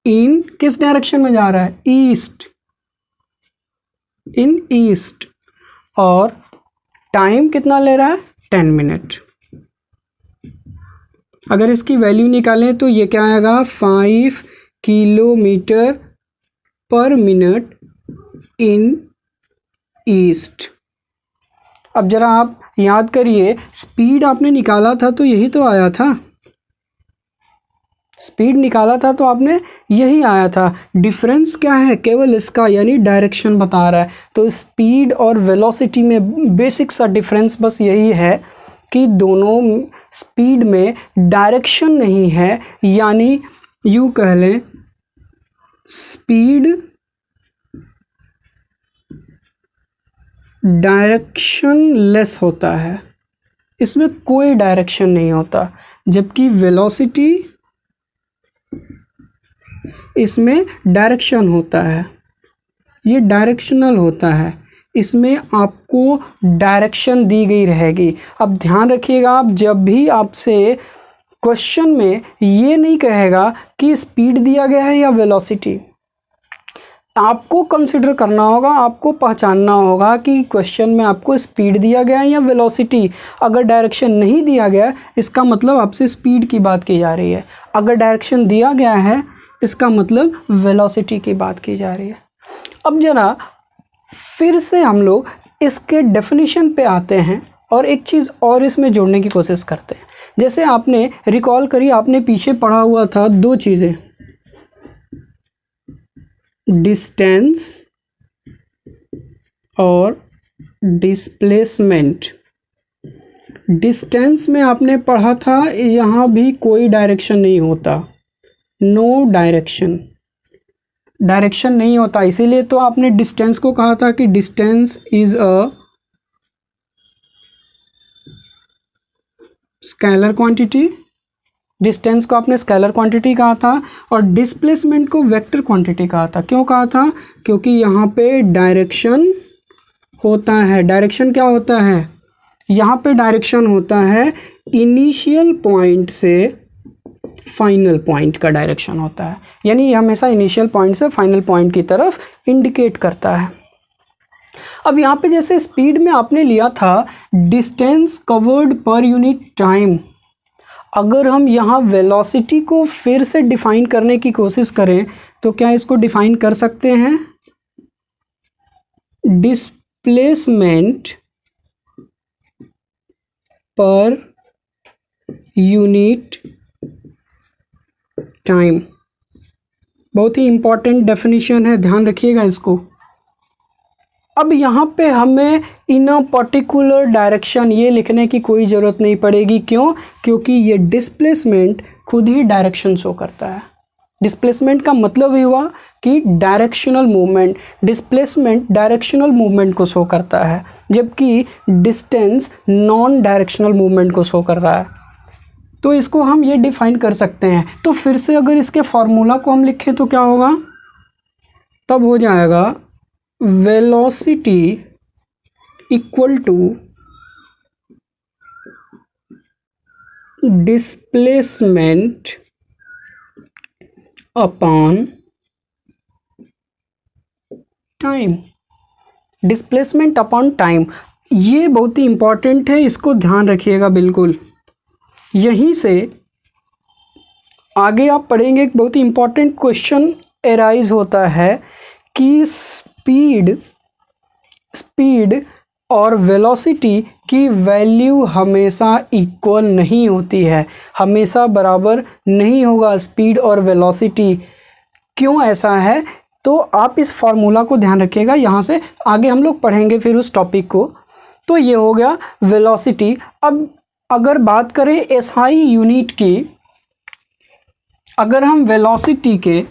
इन किस डायरेक्शन में जा रहा है, ईस्ट, इन ईस्ट, और टाइम कितना ले रहा है, 10 मिनट। अगर इसकी वैल्यू निकालें तो ये क्या आएगा, 5 किलोमीटर पर मिनट इन ईस्ट। अब जरा आप याद करिए, स्पीड आपने निकाला था तो यही तो आया था, स्पीड निकाला था तो आपने यही आया था। डिफरेंस क्या है, केवल इसका, यानी डायरेक्शन बता रहा है। तो स्पीड और वेलोसिटी में बेसिक सा डिफरेंस बस यही है कि दोनों स्पीड में डायरेक्शन नहीं है, यानी यूँ कह लें स्पीड डायरेक्शन लेस होता है, इसमें कोई डायरेक्शन नहीं होता, जबकि वेलोसिटी इसमें डायरेक्शन होता है। ये डायरेक्शनल होता है, इसमें आपको डायरेक्शन दी गई रहेगी। अब ध्यान रखिएगा, आप जब भी आपसे क्वेश्चन में ये नहीं कहेगा कि स्पीड दिया गया है या वेलोसिटी, आपको कंसिडर करना होगा, आपको पहचानना होगा कि क्वेश्चन में आपको स्पीड दिया गया है या वेलोसिटी। अगर डायरेक्शन नहीं दिया गया इसका मतलब आपसे स्पीड की बात की जा रही है, अगर डायरेक्शन दिया गया है इसका मतलब वेलोसिटी की बात की जा रही है। अब जरा फिर से हम लोग इसके डेफिनेशन पे आते हैं और एक चीज़ और इसमें जोड़ने की कोशिश करते हैं। जैसे आपने रिकॉल करी, आपने पीछे पढ़ा हुआ था दो चीज़ें, डिस्टेंस और डिस्प्लेसमेंट। डिस्टेंस में आपने पढ़ा था यहाँ भी कोई डायरेक्शन नहीं होता, नो डायरेक्शन, डायरेक्शन नहीं होता, इसीलिए तो आपने डिस्टेंस को कहा था कि distance is a scalar quantity. Distance को आपने स्केलर क्वांटिटी कहा था और डिस्प्लेसमेंट को वेक्टर क्वांटिटी कहा था। क्यों कहा था? क्योंकि यहाँ पे डायरेक्शन होता है। डायरेक्शन क्या होता है? यहाँ पे डायरेक्शन होता है इनिशियल पॉइंट से फाइनल पॉइंट का डायरेक्शन होता है, यानी ये हमेशा इनिशियल पॉइंट से फाइनल पॉइंट की तरफ इंडिकेट करता है। अब यहाँ पे जैसे स्पीड में आपने लिया था distance covered per unit time, अगर हम यहाँ वेलोसिटी को फिर से डिफाइन करने की कोशिश करें तो क्या इसको डिफाइन कर सकते हैं? डिस्प्लेसमेंट पर यूनिट टाइम। बहुत ही इंपॉर्टेंट डेफिनेशन है, ध्यान रखिएगा इसको। अब यहाँ पे हमें इन अ पर्टिकुलर डायरेक्शन ये लिखने की कोई ज़रूरत नहीं पड़ेगी। क्यों? क्योंकि ये डिस्प्लेसमेंट खुद ही डायरेक्शन शो करता है। डिस्प्लेसमेंट का मतलब ही हुआ कि directional movement, displacement directional movement को शो करता है, जबकि डिस्टेंस नॉन डायरेक्शनल मूवमेंट को शो कर रहा है। तो इसको हम ये डिफाइन कर सकते हैं। तो फिर से अगर इसके फॉर्मूला को हम लिखें तो क्या होगा? तब हो जाएगा velocity equal to displacement upon time. Displacement upon time, ये बहुत ही इंपॉर्टेंट है, इसको ध्यान रखिएगा बिल्कुल। यहीं से आगे आप पढ़ेंगे एक बहुत ही इंपॉर्टेंट क्वेश्चन एराइज होता है कि स्पीड और वेलोसिटी की वैल्यू हमेशा इक्वल नहीं होती है, हमेशा बराबर नहीं होगा स्पीड और वेलोसिटी। क्यों ऐसा है? तो आप इस फार्मूला को ध्यान रखिएगा, यहाँ से आगे हम लोग पढ़ेंगे फिर उस टॉपिक को। तो ये हो गया वेलोसिटी। अब अगर बात करें एसआई यूनिट की, अगर हम वेलोसिटी के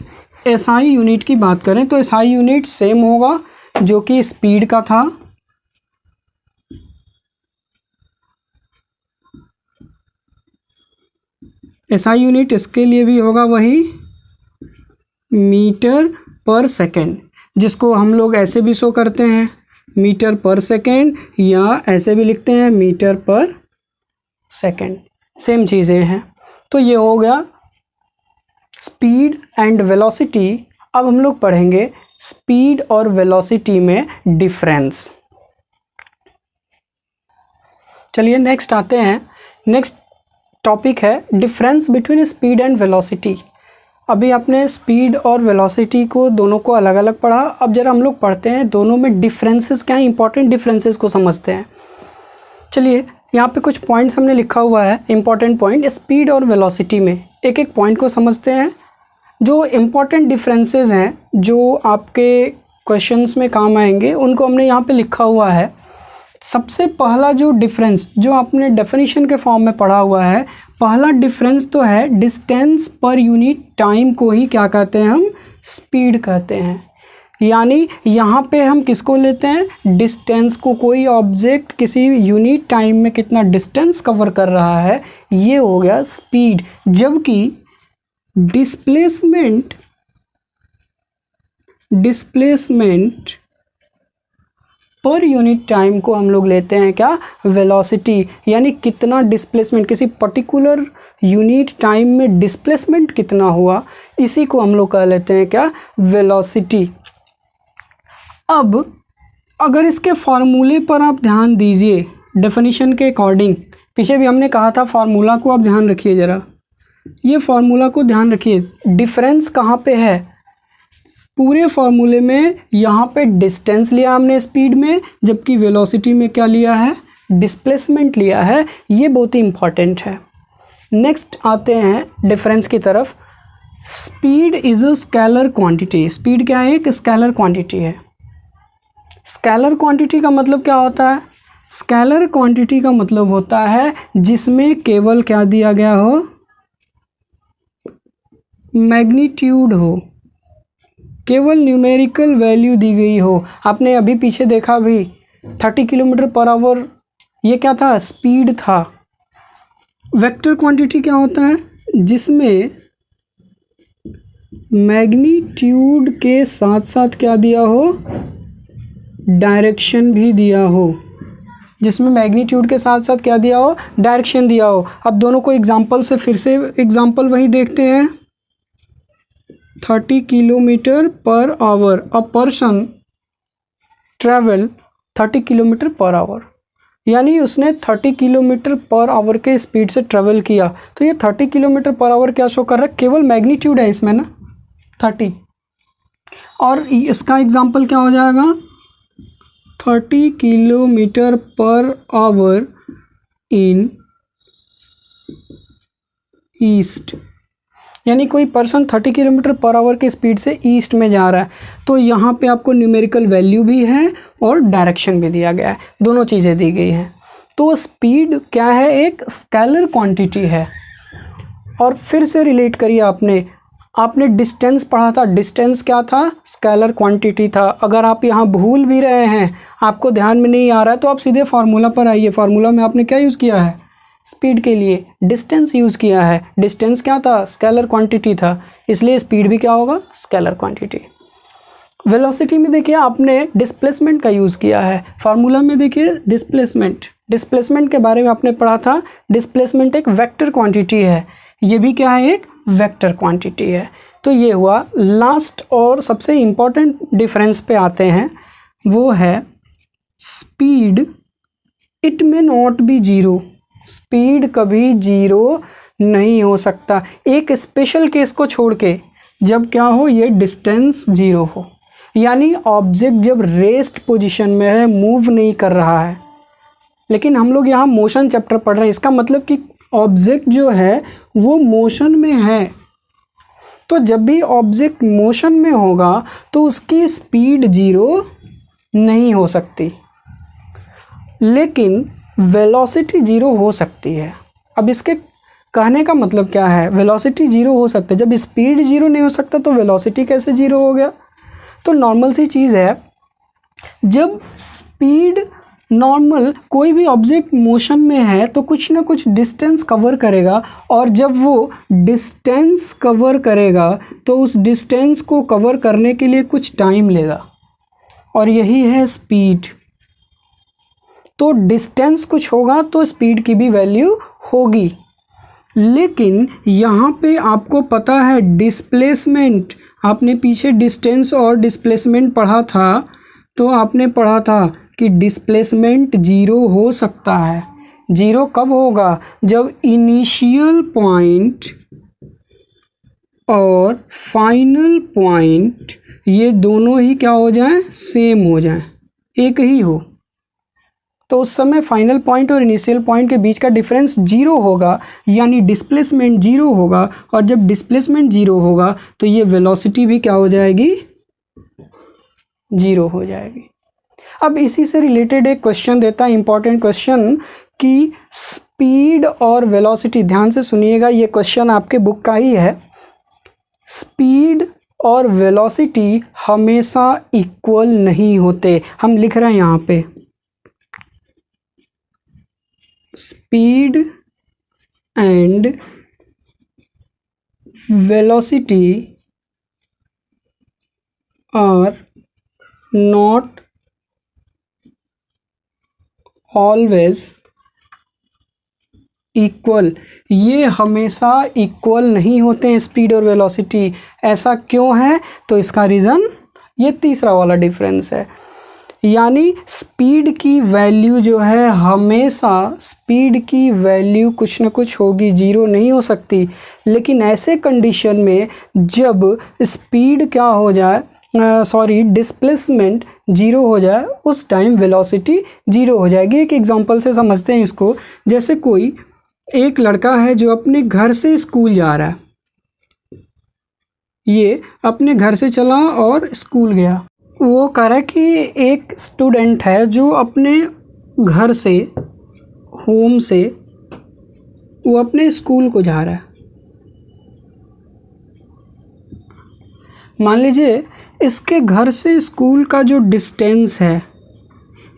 एसआई यूनिट की बात करें तो एसआई यूनिट सेम होगा जो कि स्पीड का था। एसआई यूनिट इसके लिए भी होगा वही मीटर पर सेकेंड, जिसको हम लोग ऐसे भी शो करते हैं मीटर पर सेकेंड, या ऐसे भी लिखते हैं मीटर पर सेकेंड, सेम चीज़ें हैं। तो ये हो गया स्पीड एंड वेलोसिटी। अब हम लोग पढ़ेंगे स्पीड और वेलोसिटी में डिफरेंस। चलिए नेक्स्ट आते हैं। नेक्स्ट टॉपिक है difference between speed and velocity. अभी आपने स्पीड और वेलोसिटी को दोनों को अलग अलग पढ़ा, अब जरा हम लोग पढ़ते हैं दोनों में डिफरेंसेस क्या है, इंपॉर्टेंट डिफरेंसेस को समझते हैं। चलिए यहाँ पे कुछ पॉइंट्स हमने लिखा हुआ है, इंपॉर्टेंट पॉइंट स्पीड और वेलोसिटी में। एक एक पॉइंट को समझते हैं। जो इम्पॉर्टेंट डिफरेंसेस हैं जो आपके क्वेश्चंस में काम आएंगे उनको हमने यहाँ पे लिखा हुआ है। सबसे पहला जो डिफरेंस जो आपने डेफिनेशन के फॉर्म में पढ़ा हुआ है, पहला डिफरेंस तो है डिस्टेंस पर यूनिट टाइम को ही क्या कहते हैं हम? स्पीड कहते हैं। यानी यहाँ पे हम किसको लेते हैं? डिस्टेंस को। कोई ऑब्जेक्ट किसी यूनिट टाइम में कितना डिस्टेंस कवर कर रहा है, ये हो गया स्पीड। जबकि डिस्प्लेसमेंट डिस्प्लेसमेंट पर यूनिट टाइम को हम लोग लेते हैं क्या, वेलोसिटी। यानी कितना डिस्प्लेसमेंट, किसी पर्टिकुलर यूनिट टाइम में डिस्प्लेसमेंट कितना हुआ, इसी को हम लोग कह लेते हैं क्या, वेलोसिटी। अब अगर इसके फॉर्मूले पर आप ध्यान दीजिए, डेफिनेशन के अकॉर्डिंग, पीछे भी हमने कहा था फॉर्मूला को आप ध्यान रखिए ज़रा, ये फॉर्मूला को ध्यान रखिए। डिफरेंस कहाँ पे है पूरे फॉर्मूले में, यहाँ पे डिस्टेंस लिया हमने स्पीड में, जबकि वेलोसिटी में क्या लिया है, डिस्प्लेसमेंट लिया है। ये बहुत ही इंपॉर्टेंट है। नेक्स्ट आते हैं डिफरेंस की तरफ। Speed is a scalar quantity. Speed क्या है, एक स्केलर क्वांटिटी है। स्केलर क्वांटिटी का मतलब क्या होता है, स्केलर क्वांटिटी का मतलब होता है जिसमें केवल क्या दिया गया हो, मैग्नीट्यूड हो, केवल न्यूमेरिकल वैल्यू दी गई हो। आपने अभी पीछे देखा भी 30 किलोमीटर पर आवर, ये क्या था, स्पीड था। वेक्टर क्वांटिटी क्या होता है, जिसमें मैग्नीट्यूड के साथ साथ क्या दिया हो, डायरेक्शन भी दिया हो। जिसमें मैग्नीट्यूड के साथ साथ क्या दिया हो, डायरेक्शन दिया हो। अब दोनों को एग्जांपल से फिर से एग्जांपल वही देखते हैं। 30 kilometre per our, a person travel 30 kilometre per our, यानी उसने 30 किलोमीटर पर आवर के स्पीड से ट्रैवल किया। तो ये 30 किलोमीटर पर आवर क्या शो कर रहा है, केवल मैग्नीट्यूड है इसमें ना 30। और इसका एग्जांपल क्या हो जाएगा, 30 kilometre per hour in east, यानी कोई पर्सन 30 किलोमीटर पर आवर के स्पीड से ईस्ट में जा रहा है। तो यहाँ पे आपको न्यूमेरिकल वैल्यू भी है और डायरेक्शन भी दिया गया है, दोनों चीज़ें दी गई हैं। तो स्पीड क्या है, एक स्केलर क्वांटिटी है। और फिर से रिलेट करिए, आपने डिस्टेंस पढ़ा था, डिस्टेंस क्या था, स्केलर क्वांटिटी था। अगर आप यहाँ भूल भी रहे हैं, आपको ध्यान में नहीं आ रहा है, तो आप सीधे फार्मूला पर आइए। फार्मूला में आपने क्या यूज़ किया है, स्पीड के लिए डिस्टेंस यूज़ किया है। डिस्टेंस क्या था, स्केलर क्वांटिटी था, इसलिए स्पीड भी क्या होगा, स्केलर क्वांटिटी। वेलोसिटी में देखिए आपने डिस्प्लेसमेंट का यूज़ किया है। फार्मूला में देखिए डिस्प्लेसमेंट के बारे में आपने पढ़ा था। डिस्प्लेसमेंट एक वेक्टर क्वांटिटी है, ये भी क्या है, एक वेक्टर क्वांटिटी है। तो ये हुआ। लास्ट और सबसे इम्पॉर्टेंट डिफरेंस पे आते हैं, वो है speed it may not be zero. Speed कभी जीरो नहीं हो सकता, एक स्पेशल केस को छोड़ के, जब क्या हो, ये डिस्टेंस जीरो हो, यानी ऑब्जेक्ट जब रेस्ट पोजीशन में है, मूव नहीं कर रहा है। लेकिन हम लोग यहाँ मोशन चैप्टर पढ़ रहे हैं, इसका मतलब कि ऑब्जेक्ट जो है वो मोशन में है। तो जब भी ऑब्जेक्ट मोशन में होगा तो उसकी स्पीड जीरो नहीं हो सकती, लेकिन वेलोसिटी जीरो हो सकती है। अब इसके कहने का मतलब क्या है, वेलोसिटी जीरो हो सकता है, जब स्पीड जीरो नहीं हो सकता तो वेलोसिटी कैसे जीरो हो गया। तो नॉर्मल सी चीज़ है, जब स्पीड नॉर्मल कोई भी ऑब्जेक्ट मोशन में है तो कुछ ना कुछ डिस्टेंस कवर करेगा, और जब वो डिस्टेंस कवर करेगा तो उस डिस्टेंस को कवर करने के लिए कुछ टाइम लेगा, और यही है स्पीड। तो डिस्टेंस कुछ होगा तो स्पीड की भी वैल्यू होगी। लेकिन यहाँ पे आपको पता है डिस्प्लेसमेंट, आपने पीछे डिस्टेंस और डिस्प्लेसमेंट पढ़ा था, तो आपने पढ़ा था कि डिस्प्लेसमेंट जीरो हो सकता है। जीरो कब होगा, जब इनिशियल पॉइंट और फाइनल पॉइंट ये दोनों ही क्या हो जाएं, सेम हो जाएं, एक ही हो। तो उस समय फाइनल पॉइंट और इनिशियल पॉइंट के बीच का डिफरेंस जीरो होगा, यानी डिस्प्लेसमेंट जीरो होगा। और जब डिस्प्लेसमेंट जीरो होगा तो ये वेलोसिटी भी क्या हो जाएगी, जीरो हो जाएगी। अब इसी से रिलेटेड एक क्वेश्चन देता है, इंपॉर्टेंट क्वेश्चन, कि स्पीड और वेलोसिटी, ध्यान से सुनिएगा, ये क्वेश्चन आपके बुक का ही है। स्पीड और वेलोसिटी हमेशा इक्वल नहीं होते। हम लिख रहे हैं यहाँ पे, speed and velocity are not always equal, ये हमेशा इक्वल नहीं होते हैं स्पीड और वेलोसिटी। ऐसा क्यों है? तो इसका रीज़न ये तीसरा वाला डिफरेंस है, यानी स्पीड की वैल्यू जो है, हमेशा स्पीड की वैल्यू कुछ ना कुछ होगी, जीरो नहीं हो सकती। लेकिन ऐसे कंडीशन में जब स्पीड क्या हो जाए, डिस्प्लेसमेंट जीरो हो जाए, उस टाइम वेलोसिटी जीरो हो जाएगी। एक एग्जांपल से समझते हैं इसको। जैसे कोई एक लड़का है जो अपने घर से स्कूल जा रहा है, ये अपने घर से चला और स्कूल गया। वो कह रहा है कि एक स्टूडेंट है जो अपने घर से, होम से, वो अपने स्कूल को जा रहा है। मान लीजिए इसके घर से स्कूल का जो डिस्टेंस है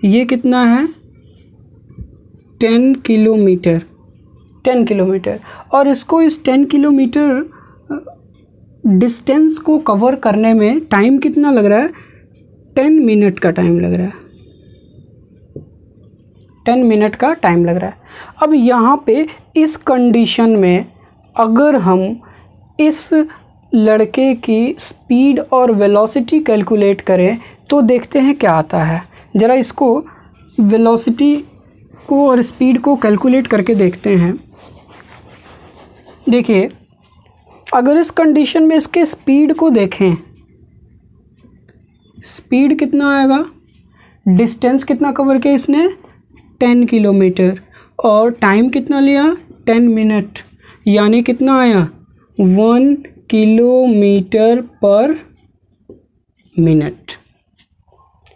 ये कितना है, 10 किलोमीटर। 10 किलोमीटर, और इसको इस 10 किलोमीटर डिस्टेंस को कवर करने में टाइम कितना लग रहा है, 10 मिनट का टाइम लग रहा है। 10 मिनट का टाइम लग रहा है। अब यहाँ पे इस कंडीशन में अगर हम इस लड़के की स्पीड और वेलोसिटी कैलकुलेट करें तो देखते हैं क्या आता है। ज़रा इसको वेलोसिटी को और स्पीड को कैलकुलेट करके देखते हैं। देखिए, अगर इस कंडीशन में इसके स्पीड को देखें, स्पीड कितना आएगा, डिस्टेंस कितना कवर किया इसने, 10 किलोमीटर, और टाइम कितना लिया, 10 मिनट, यानी कितना आया, 1 किलोमीटर पर मिनट।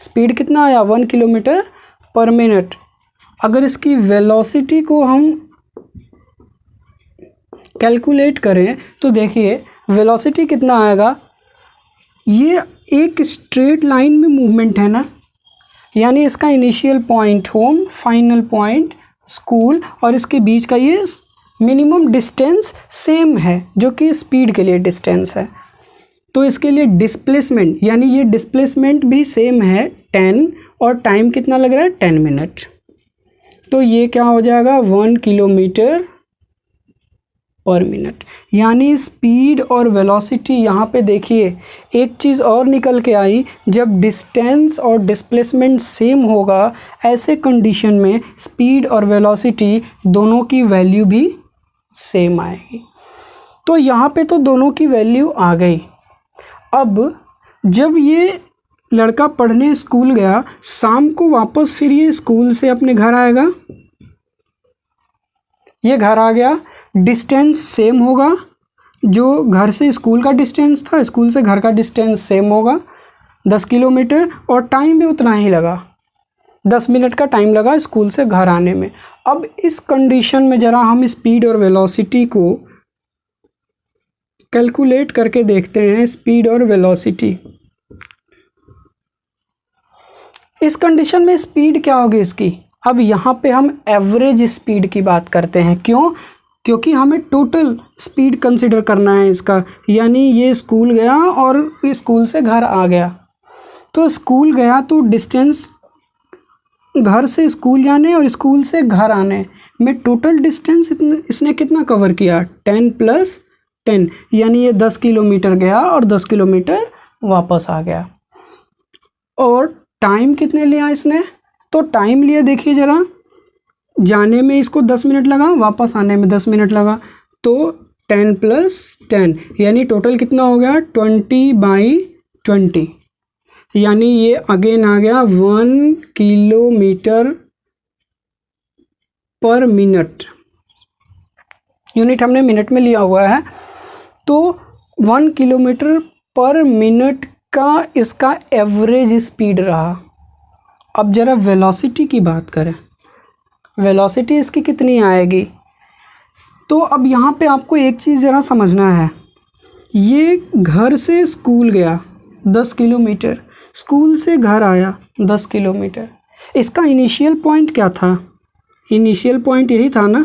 स्पीड कितना आया, 1 किलोमीटर पर मिनट। अगर इसकी वेलोसिटी को हम कैलकुलेट करें तो देखिए वेलोसिटी कितना आएगा, ये एक स्ट्रेट लाइन में मूवमेंट है ना, यानी इसका initial point home, final point school, और इसके बीच का ये मिनिमम डिस्टेंस सेम है जो कि स्पीड के लिए डिस्टेंस है। तो इसके लिए डिस्प्लेसमेंट, यानी ये डिस्प्लेसमेंट भी सेम है 10, और टाइम कितना लग रहा है, 10 मिनट। तो ये क्या हो जाएगा, 1 किलोमीटर पर मिनट। यानी स्पीड और वेलोसिटी, यहाँ पे देखिए एक चीज़ और निकल के आई, जब डिस्टेंस और डिस्प्लेसमेंट सेम होगा ऐसे कंडीशन में स्पीड और वेलोसिटी दोनों की वैल्यू भी सेम आएगी। तो यहाँ पे तो दोनों की वैल्यू आ गई। अब जब ये लड़का पढ़ने स्कूल गया, शाम को वापस फिर ये स्कूल से अपने घर आएगा, ये घर आ गया, डिस्टेंस सेम होगा, जो घर से स्कूल का डिस्टेंस था, स्कूल से घर का डिस्टेंस सेम होगा 10 किलोमीटर, और टाइम भी उतना ही लगा, 10 मिनट का टाइम लगा स्कूल से घर आने में। अब इस कंडीशन में ज़रा हम स्पीड और वेलोसिटी को कैलकुलेट करके देखते हैं, स्पीड और वेलोसिटी। इस कंडीशन में स्पीड क्या होगी इसकी, अब यहाँ पे हम एवरेज स्पीड की बात करते हैं। क्यों? क्योंकि हमें टोटल स्पीड कंसिडर करना है इसका, यानी ये स्कूल गया और स्कूल से घर आ गया। तो स्कूल गया तो डिस्टेंस घर से स्कूल जाने और स्कूल से घर आने में टोटल डिस्टेंस इसने कितना कवर किया, 10 + 10, यानी ये 10 किलोमीटर गया और 10 किलोमीटर वापस आ गया। और टाइम कितने लिया इसने, तो टाइम लिया देखिए ज़रा, जाने में इसको 10 मिनट लगा, वापस आने में 10 मिनट लगा, तो 10 + 10 यानी टोटल कितना हो गया, 20/20, यानी ये अगेन आ गया 1 किलोमीटर पर मिनट। यूनिट हमने मिनट में लिया हुआ है, तो 1 किलोमीटर पर मिनट का इसका एवरेज स्पीड रहा। अब ज़रा वेलोसिटी की बात करें, वेलोसिटी इसकी कितनी आएगी, तो अब यहाँ पे आपको एक चीज़ ज़रा समझना है। ये घर से स्कूल गया 10 किलोमीटर, स्कूल से घर आया 10 किलोमीटर, इसका इनिशियल पॉइंट क्या था, इनिशियल पॉइंट यही था ना,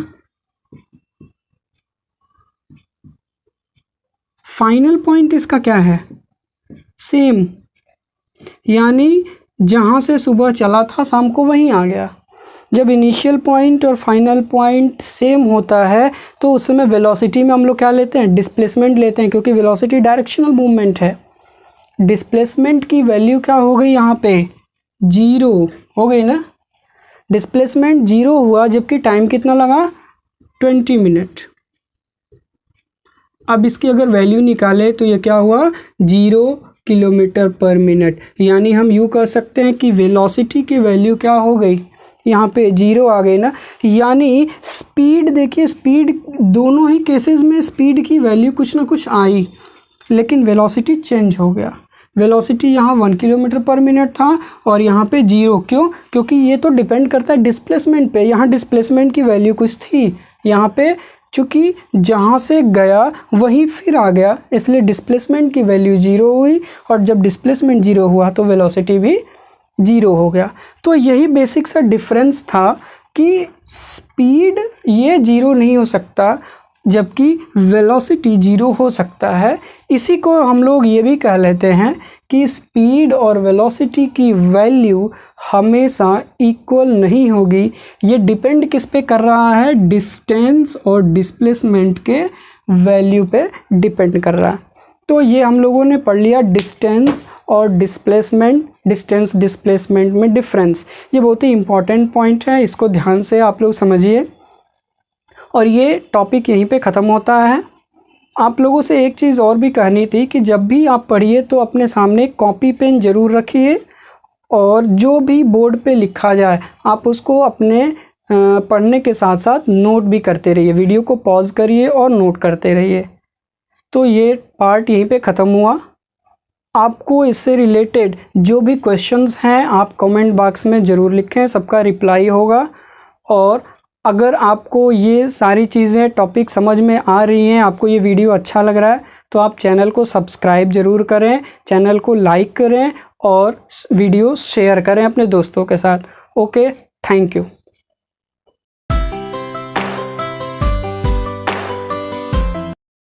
फाइनल पॉइंट इसका क्या है, सेम यानी जहाँ से सुबह चला था शाम को वहीं आ गया। जब इनिशियल पॉइंट और फाइनल पॉइंट सेम होता है तो उस समय वेलोसिटी में हम लोग क्या लेते हैं, डिस्प्लेसमेंट लेते हैं, क्योंकि वेलोसिटी डायरेक्शनल मूवमेंट है। डिस्प्लेसमेंट की वैल्यू क्या हो गई, यहाँ पे 0 हो गई ना। डिस्प्लेसमेंट 0 हुआ जबकि टाइम कितना लगा, 20 मिनट। अब इसकी अगर वैल्यू निकाले तो ये क्या हुआ, 0 किलोमीटर पर मिनट। यानी हम यूँ कह सकते हैं कि वेलोसिटी की वैल्यू क्या हो गई, यहाँ पे 0 आ गई ना। यानी स्पीड देखिए, स्पीड दोनों ही केसेस में स्पीड की वैल्यू कुछ ना कुछ आई, लेकिन वेलोसिटी चेंज हो गया। वेलोसिटी यहाँ 1 किलोमीटर पर मिनट था और यहाँ पे 0। क्यों, क्योंकि ये तो डिपेंड करता है डिस्प्लेसमेंट पे। यहाँ डिस्प्लेसमेंट की वैल्यू कुछ थी, यहाँ पे चूँकि जहाँ से गया वहीं फिर आ गया, इसलिए डिस्प्लेसमेंट की वैल्यू 0 हुई। और जब डिस्प्लेसमेंट 0 हुआ तो वेलोसिटी भी 0 हो गया। तो यही बेसिक सा डिफरेंस था कि स्पीड ये 0 नहीं हो सकता जबकि वेलोसिटी 0 हो सकता है। इसी को हम लोग ये भी कह लेते हैं कि स्पीड और वेलोसिटी की वैल्यू हमेशा इक्वल नहीं होगी। ये डिपेंड किस पे कर रहा है, डिस्टेंस और डिस्प्लेसमेंट के वैल्यू पे डिपेंड कर रहा है। तो ये हम लोगों ने पढ़ लिया डिस्टेंस और डिस्प्लेसमेंट, डिस्टेंस डिस्प्लेसमेंट में डिफरेंस। ये बहुत ही इंपॉर्टेंट पॉइंट है, इसको ध्यान से आप लोग समझिए। और ये टॉपिक यहीं पे ख़त्म होता है। आप लोगों से एक चीज़ और भी कहनी थी कि जब भी आप पढ़िए तो अपने सामने कॉपी पेन ज़रूर रखिए और जो भी बोर्ड पे लिखा जाए आप उसको अपने पढ़ने के साथ साथ नोट भी करते रहिए। वीडियो को पॉज करिए और नोट करते रहिए। तो ये पार्ट यहीं पे ख़त्म हुआ। आपको इससे रिलेटेड जो भी क्वेश्चंस हैं आप कमेंट बॉक्स में ज़रूर लिखें, सबका रिप्लाई होगा। और अगर आपको ये सारी चीज़ें टॉपिक समझ में आ रही हैं, आपको ये वीडियो अच्छा लग रहा है, तो आप चैनल को सब्सक्राइब ज़रूर करें, चैनल को लाइक करें और वीडियो शेयर करें अपने दोस्तों के साथ। Okay, thank you.